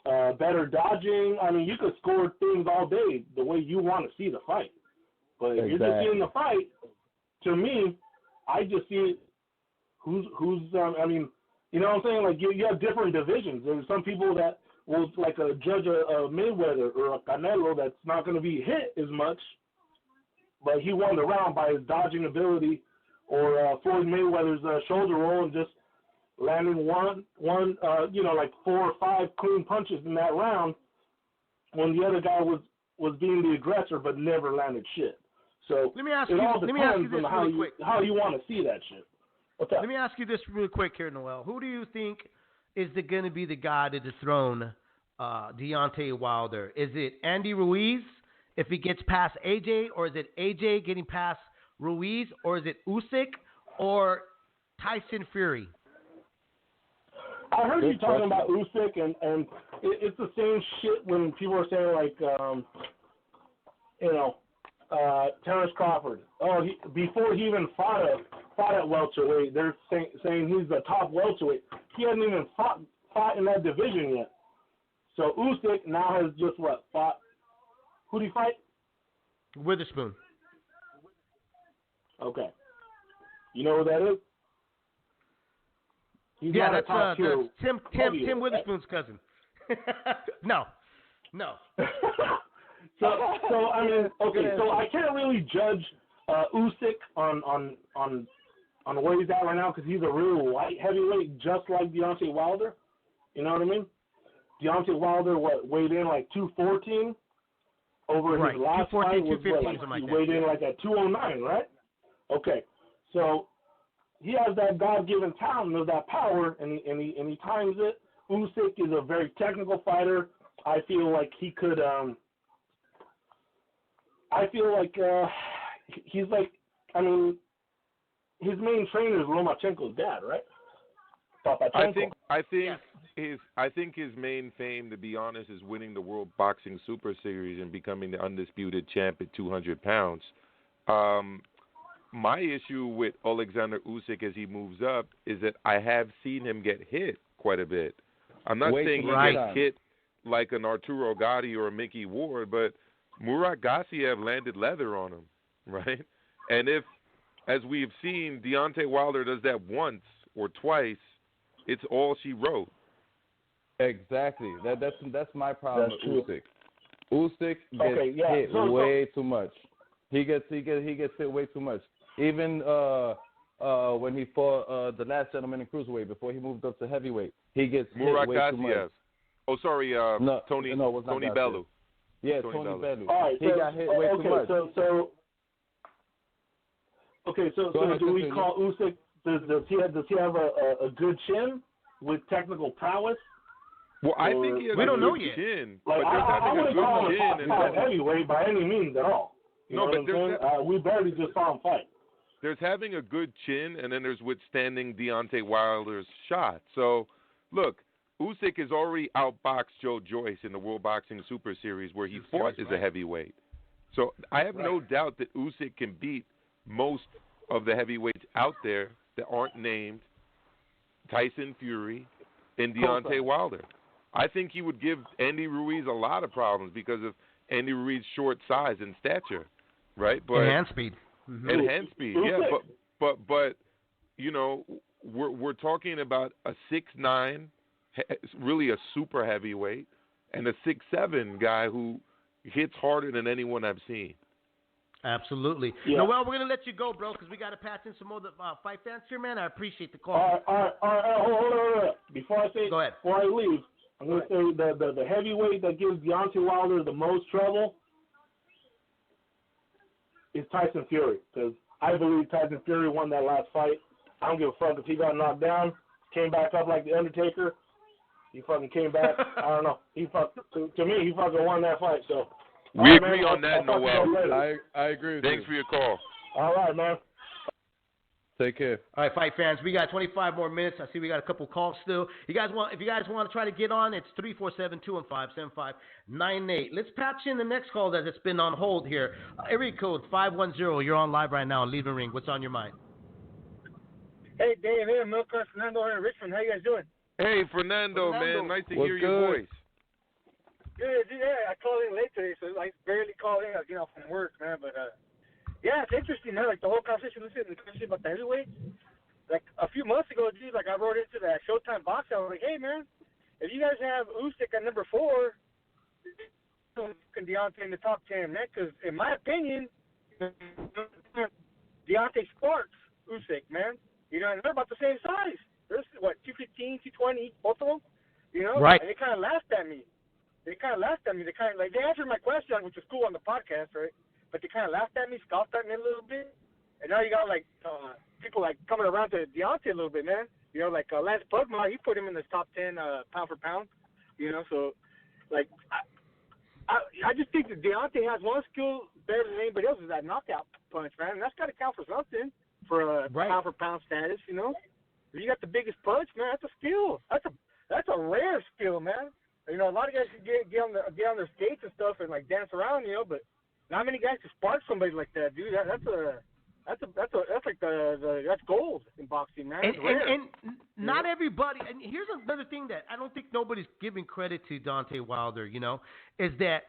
better dodging. I mean, you could score things all day the way you want to see the fight. But if you're just seeing the fight, to me, I just see who's. I mean, you know what I'm saying? Like you have different divisions. There's some people that will judge a Mayweather or a Canelo that's not going to be hit as much, but he won the round by his dodging ability, or Floyd Mayweather's shoulder roll and just landing one, 4 or 5 clean punches in that round, when the other guy was being the aggressor but never landed shit. So let me ask it you, all let me ask you depends this on really quick. how you want to see that shit. What's up? Let me ask you this really quick here, Noel. Who do you think is going to be the guy to dethrone Deontay Wilder? Is it Andy Ruiz if he gets past AJ, or is it AJ getting past Ruiz, or is it Usyk or Tyson Fury? I heard you talking about Usyk, and it's the same shit when people are saying Terrence Crawford. Oh, before he even fought at welterweight, they're saying he's the top welterweight. He hasn't even fought in that division yet. So Usyk now has just fought. Who did he fight? Witherspoon. Okay. You know who that is? He's that's Tim Witherspoon's cousin. No. So I mean, okay. So I can't really judge Usyk on where he's at right now, because he's a real light heavyweight, just like Deontay Wilder. You know what I mean? Deontay Wilder weighed in 214 over his last fight was he weighed in at 209, right? Okay, so he has that God-given talent of that power, and he times it. Usyk is a very technical fighter. I feel like he could. I feel like he's I mean, his main trainer is Lomachenko's dad, right? Papachenko. I think his main fame, to be honest, is winning the World Boxing Super Series and becoming the undisputed champ at 200 pounds. My issue with Alexander Usyk as he moves up is that I have seen him get hit quite a bit. I'm not saying he gets hit like an Arturo Gatti or a Mickey Ward, but Murat Gassiev landed leather on him, right? And if, as we've seen, Deontay Wilder does that once or twice, it's all she wrote. Exactly. That's my problem with Usyk. Usyk gets hit way too much. He gets hit way too much. Even when he fought the last gentleman in cruiserweight before he moved up to heavyweight, he gets Murat hit way too much. Oh, sorry, Tony Bellew. Yeah, Tony Bellew. All right, he got hit way too much. So do we call Usyk? Does he have a good chin with technical prowess? Well, I think he has a good chin. But I wouldn't call him a top heavyweight by any means at all. We barely just saw him fight. There's having a good chin, and then there's withstanding Deontay Wilder's shot. So, look, Usyk has already outboxed Joe Joyce in the World Boxing Super Series where he fought as a heavyweight. So I have no doubt that Usyk can beat most of the heavyweights out there that aren't named Tyson Fury and Deontay Wilder. I think he would give Andy Ruiz a lot of problems because of Andy Ruiz's short size and stature, right? But and hand speed. Mm-hmm. And hand speed, yeah. But you know, we're talking about a 6'9", really a super heavyweight, and a 6'7" guy who hits harder than anyone I've seen. Absolutely. Yeah. Noel, we're going to let you go, bro, because we got to patch in some more fight fans here, man. I appreciate the call. All right. Hold on. Before I say, Go ahead. before I leave, I'm going to say the heavyweight that gives Deontay Wilder the most trouble is Tyson Fury, because I believe Tyson Fury won that last fight. I don't give a fuck if he got knocked down, came back up like the Undertaker. He fucking came back. I don't know. He to me, he fucking won that fight. So we agree on that, Noel. I agree with Thanks for your call. All right, man. Take care. All right, fight fans, we got 25 more minutes. I see we got a couple calls still. If you guys want to try to get on, it's 347-215-7598. Let's patch in the next call that's been on hold here. Area code 510. You're on live right now on Leave the Ring. What's on your mind? Hey, Dave, hey, Milker, Fernando here in Richmond. How you guys doing? Hey, Fernando, man. Nice to hear your voice. Good, yeah. I called in late today, so I barely called in. I was getting off from work, man. But, yeah, it's interesting, man. Like, the whole conversation about the heavyweights. Like, a few months ago, dude, like, I wrote into that Showtime box. I was like, hey, man, if you guys have Usyk at number 4, Deontay in the top 10, man. Because, in my opinion, Deontay sparks Usyk, man. You know, and they're about the same size. There's, 215, 220, both of them? You know? Right. And they kind of laughed at me. They answered my question, which was cool on the podcast, right? But they kind of laughed at me, scoffed at me a little bit. And now you got, like, people, like, coming around to Deontay a little bit, man. You know, like, Lance Pugmire, he put him in the top 10 pound for pound. You know, so, like, I just think that Deontay has one skill better than anybody else is that knockout punch, man. And that's got to count for something for a pound for pound status, you know? If you got the biggest punch, man, that's a skill. That's a rare skill, man. You know, a lot of guys can get on their skates and stuff and like dance around, you know, but not many guys can spark somebody like that, dude. That's gold in boxing, man. And not everybody. And here's another thing that I don't think nobody's giving credit to Deontay Wilder. You know, is that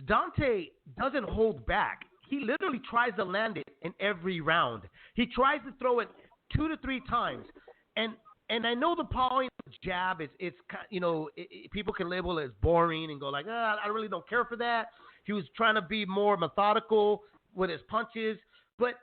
Deontay doesn't hold back. He literally tries to land it in every round. He tries to throw it 2 to 3 times, and I know the point jab is people can label it as boring and go like, I really don't care for that. He was trying to be more methodical with his punches, but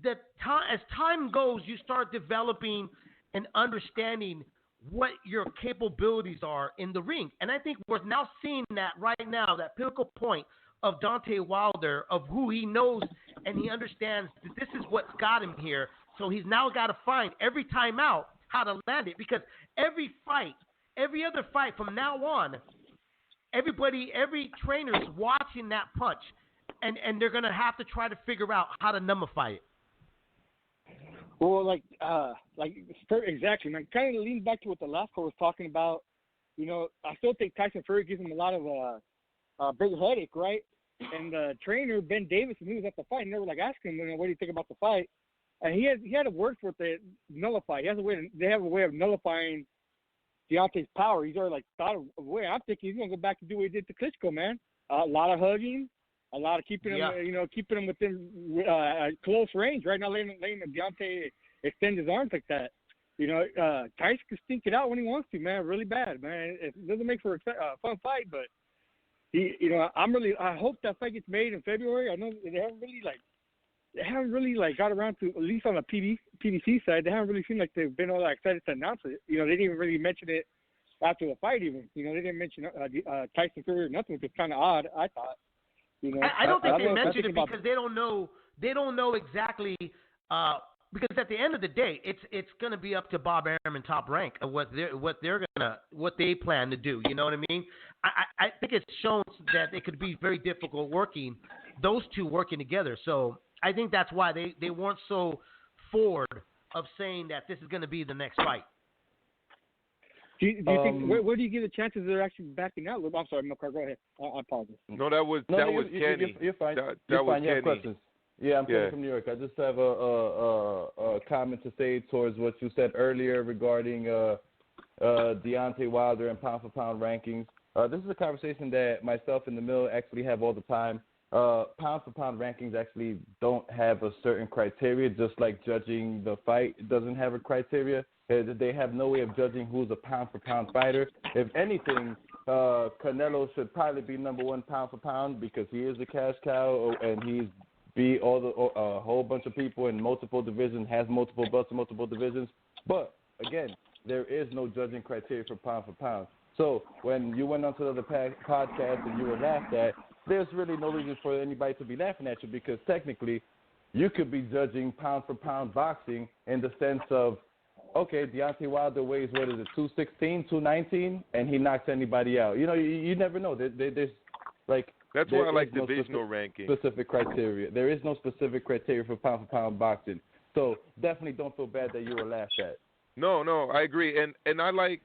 as time goes, you start developing and understanding what your capabilities are in the ring. And I think we're now seeing that right now, that pinnacle point of Deontay Wilder, of who he knows, and he understands that this is what's got him here. So he's now got to find every time out how to land it, because every other fight from now on, every trainer's watching that punch, and they're going to have to try to figure out how to nullify it. Well, exactly, man. Kind of lean back to what the last call was talking about. You know, I still think Tyson Fury gives him a lot of big headache, right? And the trainer, Ben Davis, when he was at the fight, and they were like asking him, what do you think about the fight? And he had a word for it to nullify. They have a way of nullifying Deontay's power. He's already thought of a way. I'm thinking he's gonna go back and do what he did to Klitschko, man. A lot of hugging, a lot of keeping him, keeping him within close range. Right now, letting Deontay extend his arms like that. You know, Tyson can stink it out when he wants to, man. Really bad, man. It doesn't make for a fun fight, but I hope that fight gets made in February. I know they haven't really got around to, at least on the PDC side, they haven't really seemed like they've been all that excited to announce it. You know, they didn't even really mention it after the fight even. You know, they didn't mention Tyson Fury or nothing, which is kind of odd, I thought. You know, I don't think they mentioned it because they don't know exactly because at the end of the day, it's going to be up to Bob Arum and Top Rank of what they plan to do. You know what I mean? I think it's shown that it could be very difficult those two working together. So I think that's why they weren't so forward of saying that this is going to be the next fight. Do you think where do you give the chances they're actually backing out? I'm sorry, Milcar, go ahead. I apologize. No, that was Kenny. You're fine. That you're was fine. You Kenny. have questions. Yeah, I'm Kenny from New York. I just have a comment to say towards what you said earlier regarding Deontay Wilder and pound for pound rankings. This is a conversation that myself and the mill actually have all the time. Pound for pound rankings actually don't have a certain criteria, just like judging the fight doesn't have a criteria. They have no way of judging who's a pound for pound fighter. If anything, Canelo should probably be number 1 pound for pound because he is a cash cow and he's beat a whole bunch of people in multiple divisions, has multiple belts in multiple divisions. But, again, there is no judging criteria for pound. So when you went onto the podcast and you were laughed at, there's really no reason for anybody to be laughing at you because technically you could be judging pound for pound boxing in the sense of, okay, Deontay Wilder weighs, 216, 219, and he knocks anybody out. You never know. There's like that's why I like divisional ranking. Specific criteria. There is no specific criteria for pound boxing. So definitely don't feel bad that you were laughed at. No, I agree. And I like,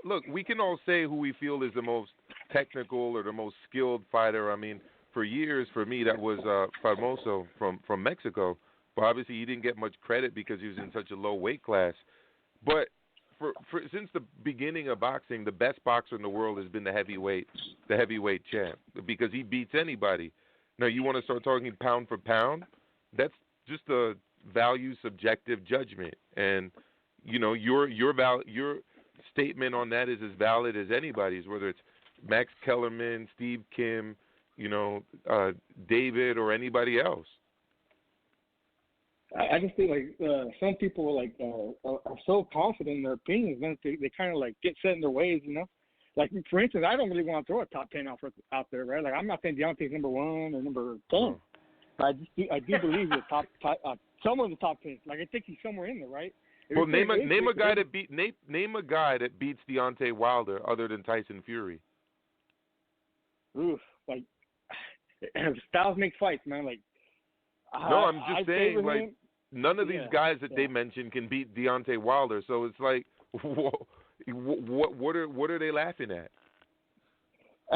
look, we can all say who we feel is the most technical or the most skilled fighter. I mean, for years, for me, that was Famoso from Mexico. But obviously he didn't get much credit because he was in such a low weight class. But for since the beginning of boxing, the best boxer in the world has been the heavyweight champ because he beats anybody. Now, you want to start talking pound for pound? That's just a value subjective judgment. And, your statement on that is as valid as anybody's, whether it's Max Kellerman, Steve Kim, David, or anybody else. I just think some people are so confident in their opinions, man, they kind of get set in their ways, Like for instance, I don't really want to throw a top 10 out there, right? Like I'm not saying Deontay's number 1 or number 10. I do believe the top somewhere in the top 10. Like I think he's somewhere in there, right? Well, name a guy that beats Deontay Wilder other than Tyson Fury. Oof, styles make fights, man. No, I'm just saying, none of these guys that they mentioned can beat Deontay Wilder. So it's like, what are they laughing at?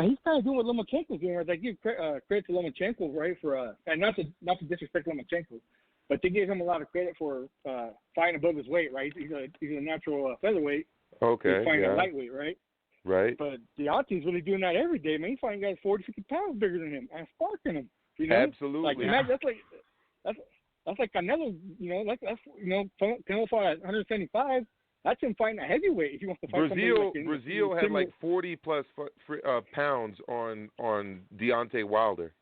He's kind of doing what Lomachenko's doing. Right? I give credit to Lomachenko, right, for and not to disrespect Lomachenko, but they give him a lot of credit for fighting above his weight, right? He's a natural featherweight. Okay, he's fighting a lightweight, right? Right. But Deontay's really doing that every day, man. He's fighting guys 40, 50 pounds bigger than him and sparking him. Absolutely. That's like Canelo, that's Canelo fought at 175. That's him fighting a heavyweight. If he wants to fight Brazil had 40 plus pounds on Deontay Wilder.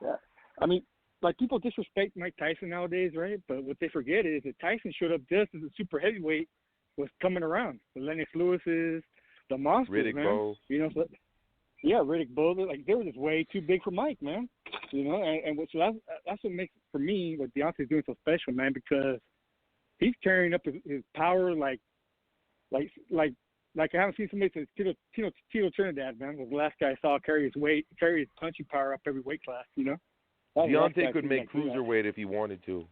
Yeah, I mean, people disrespect Mike Tyson nowadays, right? But what they forget is that Tyson showed up just as a super heavyweight was coming around. The Lennox Lewis's, the monsters, Riddick man. Bowe. Riddick Bowe. They were just way too big for Mike, man. And so that's what makes, for me, what Deontay's doing so special, man, because he's carrying up his power like I haven't seen somebody since Tito Trinidad, man. Was the last guy I saw carry his punching power up every weight class, Deontay could make cruiserweight if he wanted to.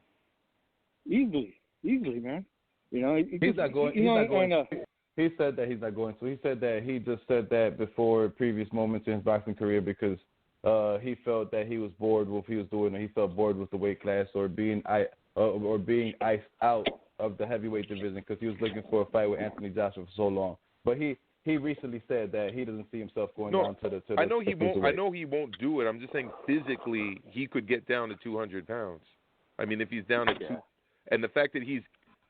Easily, man. He's not going. He said that he's not going to. He said that he just said that before previous moments in his boxing career because he felt that he was bored with what he was doing, or he felt bored with the weight class, or being iced out of the heavyweight division because he was looking for a fight with Anthony Joshua for so long. But he recently said that he doesn't see himself going down to the. I know he won't. I know he won't do it. I'm just saying physically he could get down to 200 pounds. I mean, if he's down at 2, and the fact that he's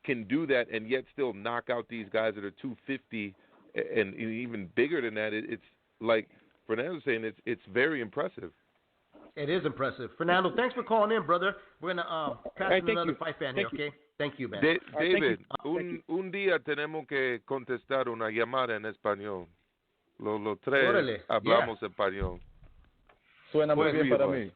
can do that and yet still knock out these guys that are 250 and even bigger than that, it's like Fernando's saying, it's very impressive. It is impressive. Fernando, thanks for calling in, brother. We're going to pass to another fight fan here, okay? Thank you, man. David, un día tenemos que contestar una llamada en español. Los tres hablamos español. Suena muy bien para mí.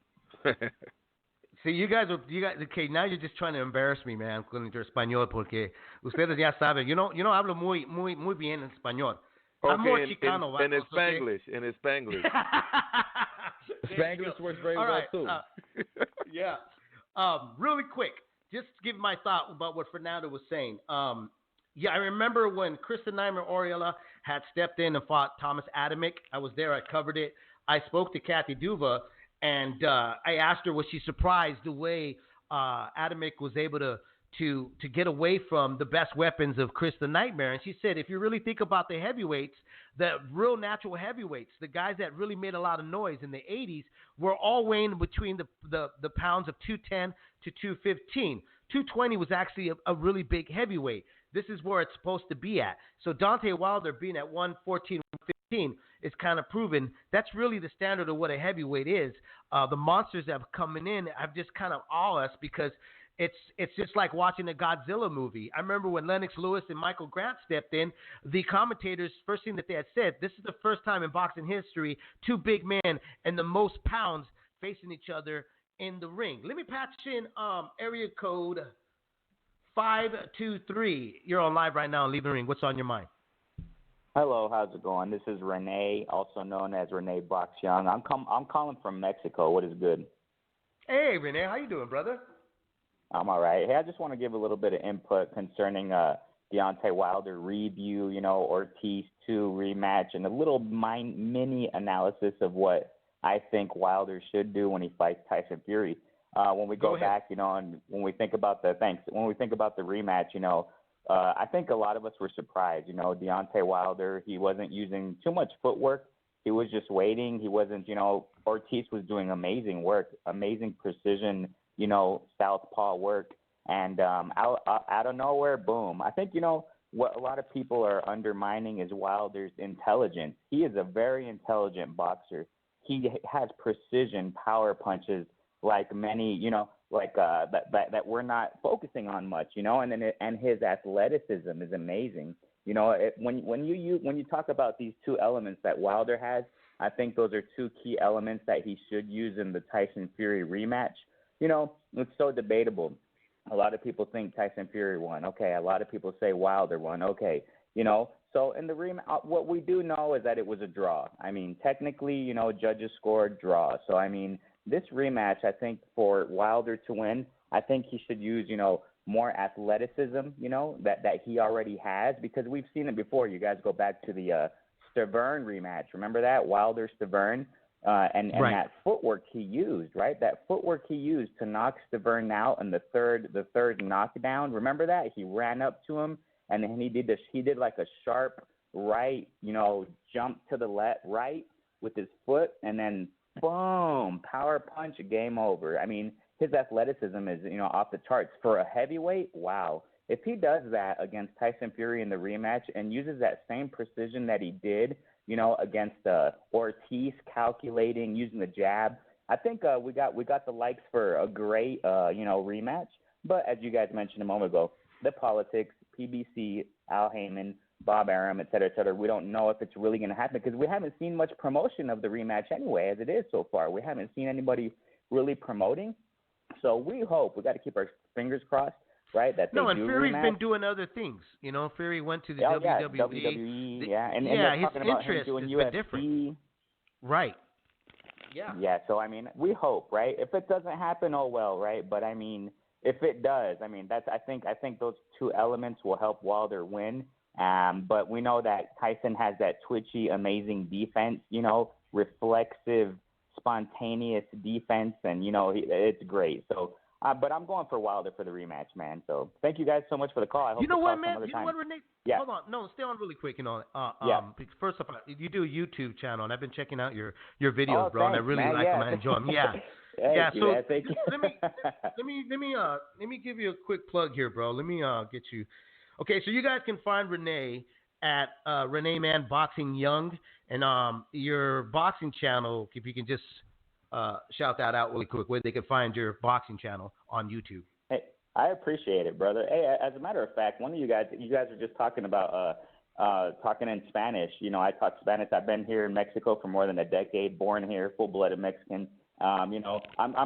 See, you guys, okay, now you're just trying to embarrass me, man, con el español, porque ustedes ya saben, yo no hablo muy bien en español. I'm more Chicano. In Spanglish, in Spanglish. Spanglish works very well, too. Yeah. Really quick, just to give my thought about what Fernando was saying. Yeah, I remember when Kristen Naimer-Oriela had stepped in and fought Thomas Adamick. I was there. I covered it. I spoke to Kathy Duva. And I asked her, was she surprised the way Adamick was able to get away from the best weapons of Chris the Nightmare? And she said, if you really think about the heavyweights, the real natural heavyweights, the guys that really made a lot of noise in the 80s, were all weighing between the pounds of 210 to 215. 220 was actually a really big heavyweight. This is where it's supposed to be at. So Deontay Wilder being at 114, 115, is kind of proven that's really the standard of what a heavyweight is. The monsters that have coming in have just kind of awe us because it's just like watching a Godzilla movie. I remember when Lennox Lewis and Michael Grant stepped in, the commentators, first thing that they had said, this is the first time in boxing history, two big men and the most pounds facing each other in the ring. Let me patch in area code 523. You're on live right now on Leave the Ring. What's on your mind? Hello, how's it going? This is Renee, also known as Renee Box Young. I'm calling from Mexico. What is good? Hey, Renee, how you doing, brother? I'm all right. Hey, I just want to give a little bit of input concerning Deontay Wilder review, Ortiz 2 rematch, and a little mini analysis of what I think Wilder should do when he fights Tyson Fury. When we go back, and when we think about the rematch, I think a lot of us were surprised. Deontay Wilder, he wasn't using too much footwork. He was just waiting. He wasn't, Ortiz was doing amazing work, amazing precision, southpaw work. And out of nowhere, boom. I think, what a lot of people are undermining is Wilder's intelligence. He is a very intelligent boxer. He has precision power punches like many, that we're not focusing on much, and his athleticism is amazing. When you talk about these two elements that Wilder has, I think those are two key elements that he should use in the Tyson Fury rematch. It's so debatable. A lot of people think Tyson Fury won. Okay. A lot of people say Wilder won. Okay. So in the rematch, what we do know is that it was a draw. I mean, technically, judges scored draw. So, I mean, this rematch, I think for Wilder to win, I think he should use, more athleticism, that he already has, because we've seen it before. You guys go back to the Stavern rematch. Remember that? Wilder-Stavern? And that footwork he used, right? That footwork he used to knock Stavern out in the third knockdown. Remember that? He ran up to him, and then he did like a sharp right, jump to the left, right with his foot, and then boom, power punch, game over. I mean, his athleticism is, off the charts. For a heavyweight, wow. If he does that against Tyson Fury in the rematch and uses that same precision that he did, against Ortiz, calculating, using the jab, I think we got the likes for a great, rematch. But as you guys mentioned a moment ago, the politics, PBC, Al Heyman, Bob Arum, et cetera, we don't know if it's really going to happen because we haven't seen much promotion of the rematch anyway, as it is so far. We haven't seen anybody really promoting. So we hope, we got to keep our fingers crossed, right, that they do Fury's rematch. been doing other things. Fury went to the WWE. WWE, and his they're talking about interest him doing has UFC. been different. Right. Yeah. Yeah, so, I mean, we hope, right? If it doesn't happen, oh well, right? But, I mean, if it does, I mean, I think those two elements will help Wilder win. But we know that Tyson has that twitchy, amazing defense, reflexive, spontaneous defense, and, it's great. So, but I'm going for Wilder for the rematch, man. So thank you guys so much for the call. I hope you know what, man? You know what, Renee? Yeah. Hold on. No, stay on really quick. Yeah. First of all, you do a YouTube channel, and I've been checking out your videos, bro, and I really man. like them. I enjoy them. Yeah. Thank you, So man. Thank you. let me give you a quick plug here, bro. Let me get you. Okay, so you guys can find Renee at Renee Man Boxing Young, and your boxing channel. If you can just shout that out really quick, where they can find your boxing channel on YouTube. Hey, I appreciate it, brother. Hey, as a matter of fact, one of you guys are just talking about talking in Spanish. I talk Spanish. I've been here in Mexico for more than a decade, born here, full-blooded Mexican. I'm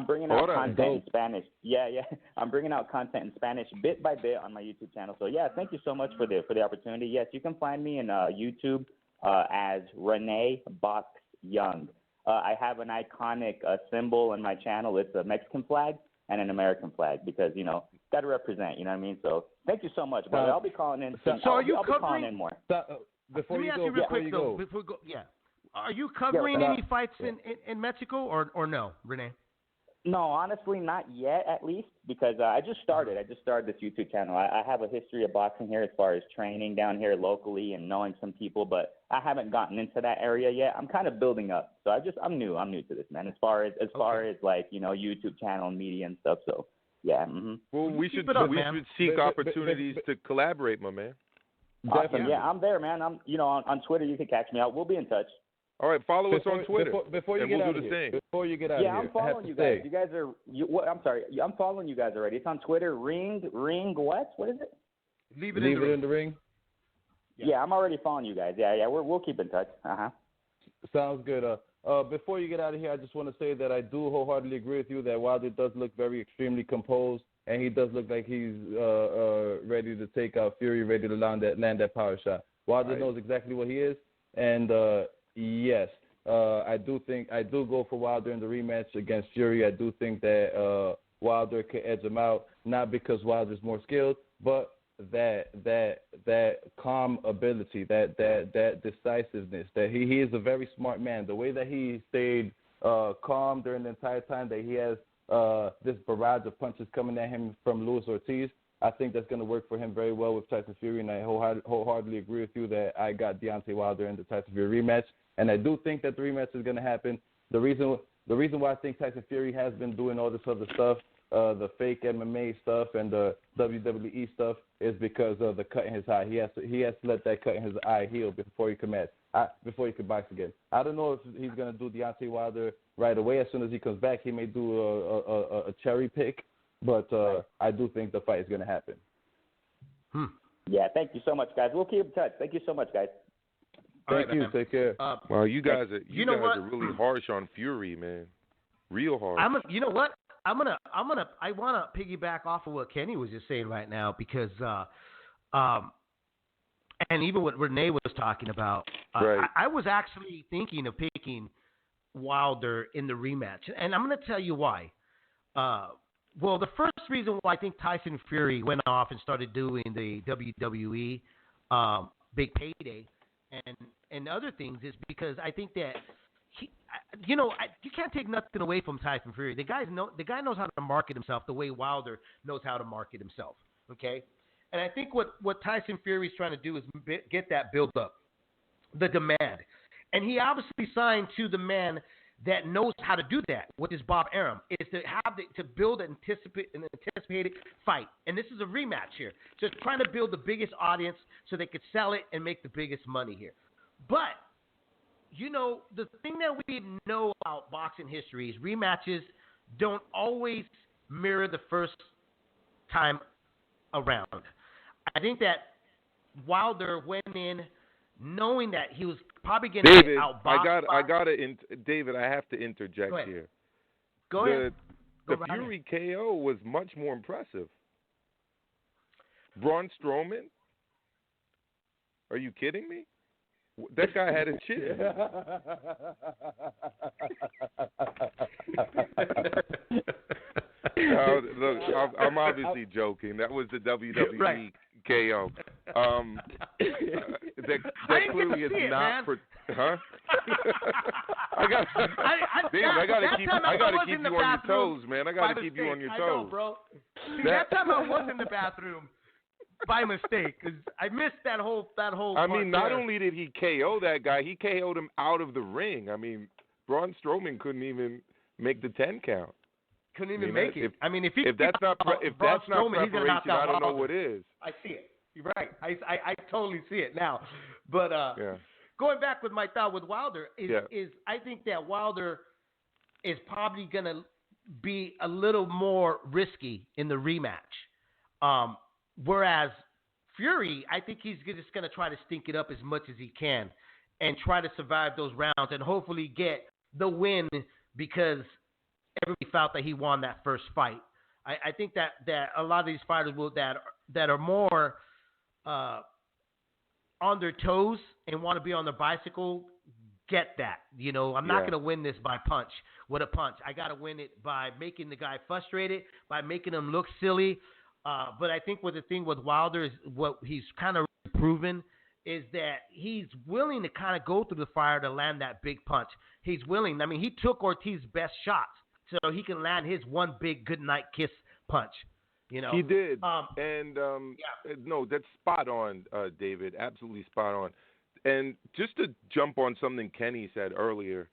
bringing out content in Spanish. Yeah. I'm bringing out content in Spanish bit by bit on my YouTube channel. So yeah, thank you so much for the opportunity. Yes, you can find me in YouTube as Renee Box Young. I have an iconic symbol in my channel. It's a Mexican flag and an American flag because, got to represent, you know what I mean? So thank you so much, brother. I'll be calling in. I'll be calling in more. Let me ask you real quick, though. Before we go, are you covering any fights in Mexico or no, Renee? No, honestly, not yet, at least, because I just started. I just started this YouTube channel. I have a history of boxing here as far as training down here locally and knowing some people, but I haven't gotten into that area yet. I'm kind of building up. So I'm new to this, man, as far as like, YouTube channel and media and stuff. So, yeah. Mm-hmm. Well, we should seek opportunities to collaborate, my man. Awesome. Yeah, I'm there, man. I'm, on Twitter. You can catch me out. We'll be in touch. All right, follow us on Twitter. Before you and get we'll out do of the here. same. Before you get out of here. Yeah, I'm following you guys. You guys are. I'm sorry. I'm following you guys already. It's on Twitter. Ring. What? What is it? Leave it in the ring. Yeah, I'm already following you guys. Yeah. We'll keep in touch. Sounds good. Before you get out of here, I just want to say that I do wholeheartedly agree with you that Wilder does look very extremely composed, and he does look like he's ready to take out Fury, ready to land that power shot. Wilder knows exactly what he is, and yes, I do go for Wilder in the rematch against Fury. I do think that Wilder could edge him out, not because Wilder's more skilled, but that calm ability, that decisiveness, that he is a very smart man. The way that he stayed calm during the entire time that he has this barrage of punches coming at him from Luis Ortiz, I think that's going to work for him very well with Tyson Fury, and I wholeheartedly agree with you that I got Deontay Wilder in the Tyson Fury rematch, and I do think that the rematch is going to happen. The reason why I think Tyson Fury has been doing all this other stuff, the fake MMA stuff and the WWE stuff, is because of the cut in his eye. He has to let that cut in his eye heal before he can box again. I don't know if he's going to do Deontay Wilder right away. As soon as he comes back, he may do a cherry pick, but I do think the fight is going to happen. Yeah, thank you so much, guys. We'll keep in touch. Thank you so much, guys. Thank you. Man. Take care. Well, you guys are really harsh on Fury, man. Real harsh. You know what? I want to piggyback off of what Kenny was just saying right now because, and even what Renee was talking about, I was actually thinking of picking Wilder in the rematch, and I'm going to tell you why. Well, the first reason why I think Tyson Fury went off and started doing the WWE Big Payday and other things is because I think that you can't take nothing away from Tyson Fury. The guy knows how to market himself the way Wilder knows how to market himself. Okay, and I think what Tyson Fury is trying to do is get that build up, the demand, and he obviously signed to the man that knows how to do that, which is Bob Arum, is to build an anticipated fight. And this is a rematch here. Just trying to build the biggest audience so they could sell it and make the biggest money here. But, the thing that we know about boxing history is rematches don't always mirror the first time around. I think that Wilder went in knowing that he was probably going to get outboxed. David, I have to interject here. Go ahead. The Fury KO was much more impressive. Braun Strowman? Are you kidding me? That guy had a chin. Look, I'm obviously joking. That was the WWE KO. That clearly is not for. Huh? I gotta keep you on your toes, man. I gotta keep you on your toes. I know, bro. See, that time I was in the bathroom by mistake because I missed that whole. I mean, not only did he KO that guy, he KO'd him out of the ring. I mean, Braun Strowman couldn't even make the 10 count. Couldn't even make it. If that's not preparation, I don't know what is. I see it. You're right. I totally see it now. But going back with my thought with Wilder is I think that Wilder is probably going to be a little more risky in the rematch. Whereas Fury, I think he's just going to try to stink it up as much as he can and try to survive those rounds and hopefully get the win because everybody felt that he won that first fight. I think that a lot of these fighters that are more on their toes and want to be on their bicycle get that. I'm not going to win this by punch. With a punch, I got to win it by making the guy frustrated, by making him look silly. But I think the thing with Wilder is what he's kind of proven is that he's willing to kind of go through the fire to land that big punch. He's willing. I mean, he took Ortiz's best shots so he can land his one big goodnight kiss punch. He did. No, that's spot on, David. Absolutely spot on. And just to jump on something Kenny said earlier,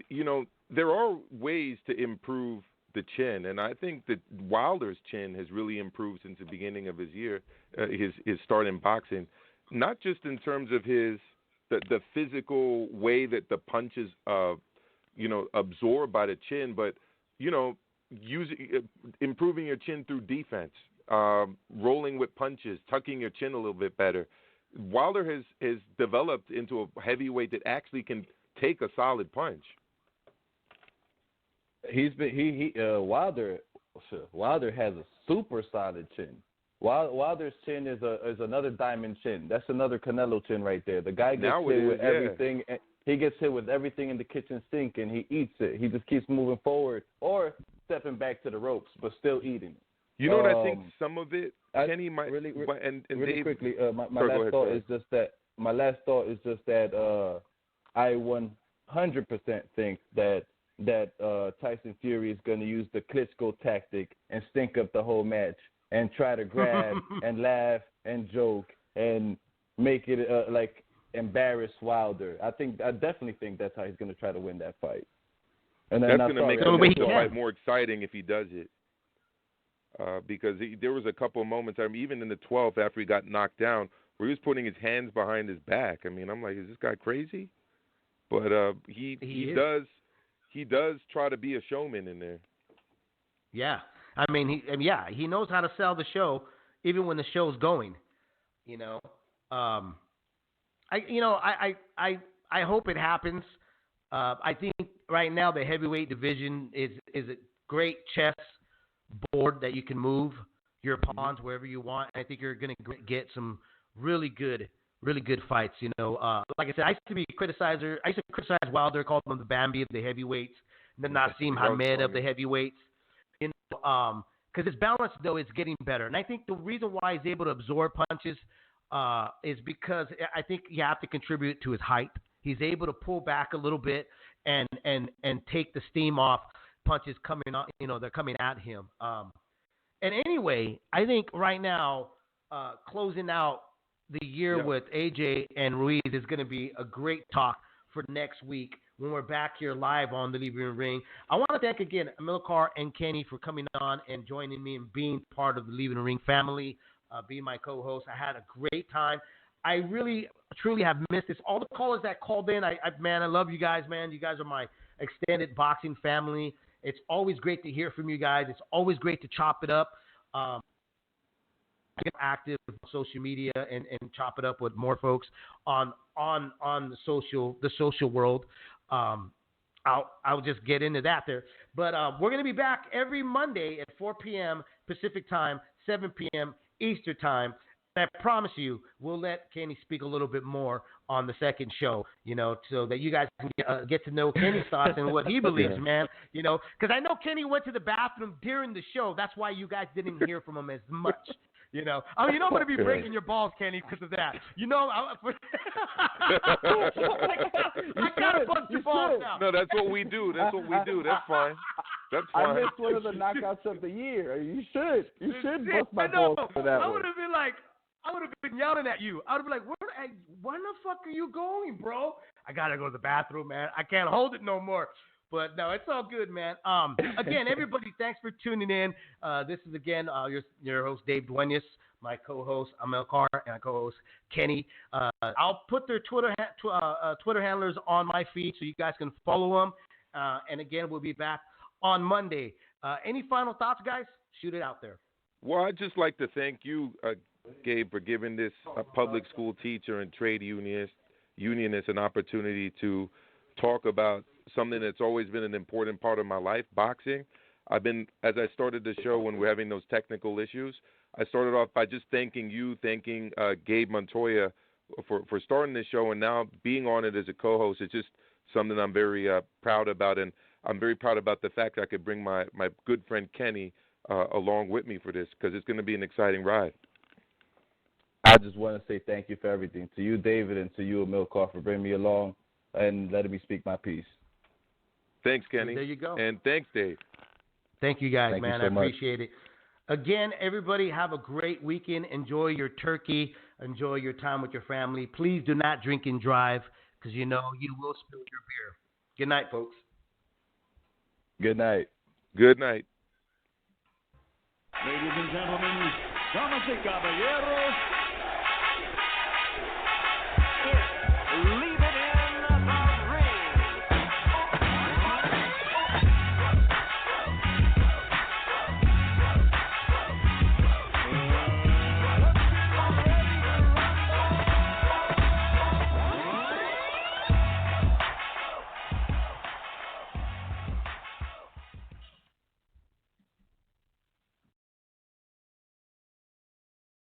there are ways to improve the chin, and I think that Wilder's chin has really improved since the beginning of his year, his start in boxing. not just in terms of the physical way that the punches, absorbed by the chin, but, improving your chin through defense, rolling with punches, tucking your chin a little bit better. Wilder has developed into a heavyweight that actually can take a solid punch. Wilder has a super solid chin. Wilder's chin is another diamond chin. That's another Canelo chin right there. The guy gets hit with everything. He gets hit with everything in the kitchen sink, and he eats it. He just keeps moving forward or stepping back to the ropes, but still eating it. You know what I think? Some of it, Kenny, might really Dave, quickly. My last thought is just that I 100% think that Tyson Fury is going to use the Klitschko tactic and stink up the whole match and try to grab and laugh and joke and make it embarrass Wilder. I definitely think that's how he's going to try to win that fight. And that's going to make the fight more exciting if he does it. Because there was a couple of moments, even in the 12th after he got knocked down, where he was putting his hands behind his back. I mean, I'm like, is this guy crazy? But he does try to be a showman in there. Yeah, I mean, he knows how to sell the show, even when the show's going. I hope it happens. I think right now the heavyweight division is a great chess board that you can move your pawns wherever you want. I think you're going to get some really good fights. Like I said, I used to criticize Wilder, called him the Bambi of the heavyweights, the Nassim Hamed of the heavyweights. Because his balance though is getting better, and I think the reason why he's able to absorb punches is because I think you have to contribute to his height. He's able to pull back a little bit and take the steam off punches coming on, they're coming at him. And anyway, I think right now, closing out the year with AJ and Ruiz is going to be a great talk for next week when we're back here live on the Living Ring. I want to thank again Amilcar and Kenny for coming on and joining me and being part of the Living Ring family, being my co-host. I had a great time. I really, truly have missed this. All the callers that called in, I love you guys, man. You guys are my extended boxing family. It's always great to hear from you guys. It's always great to chop it up. I get active on social media and chop it up with more folks on the social world. I'll just get into that there. But we're going to be back every Monday at 4 p.m. Pacific time, 7 p.m. Eastern time. I promise you, we'll let Kenny speak a little bit more on the second show, so that you guys can get to know Kenny's thoughts and what he believes, man. Because I know Kenny went to the bathroom during the show. That's why you guys didn't hear from him as much. I'm going to be breaking your balls, Kenny, because of that. I got to bust your balls now. No, that's what we do. That's fine. That's fine. I missed one of the knockouts of the year. You should bust my balls for that one. I would have been yelling at you. I would have been like, where the fuck are you going, bro? I got to go to the bathroom, man. I can't hold it no more. But, no, it's all good, man. Again, everybody, thanks for tuning in. This is, again, your host, Dave Duenez, my co-host, Amilcar, and my co-host, Kenny. I'll put their Twitter handlers on my feed so you guys can follow them. And, again, we'll be back on Monday. Any final thoughts, guys? Shoot it out there. Well, I'd just like to thank you, Gabe, for giving this public school teacher and trade unionist an opportunity to talk about something that's always been an important part of my life, boxing. As I started the show when we're having those technical issues, I started off by just thanking Gabe Montoya for starting this show, and now being on it as a co-host. It's just something I'm very proud about, and I'm very proud about the fact that I could bring my good friend Kenny along with me for this, because it's going to be an exciting ride. I just want to say thank you for everything. To you, David, and to you, Amilcar, for bringing me along and letting me speak my piece. Thanks, Kenny. There you go. And thanks, Dave. Thank you, guys, Thank man. you so much. I appreciate it. Again, everybody, have a great weekend. Enjoy your turkey. Enjoy your time with your family. Please do not drink and drive, because you will spill your beer. Good night, folks. Good night. Good night. Ladies and gentlemen, damas y caballeros,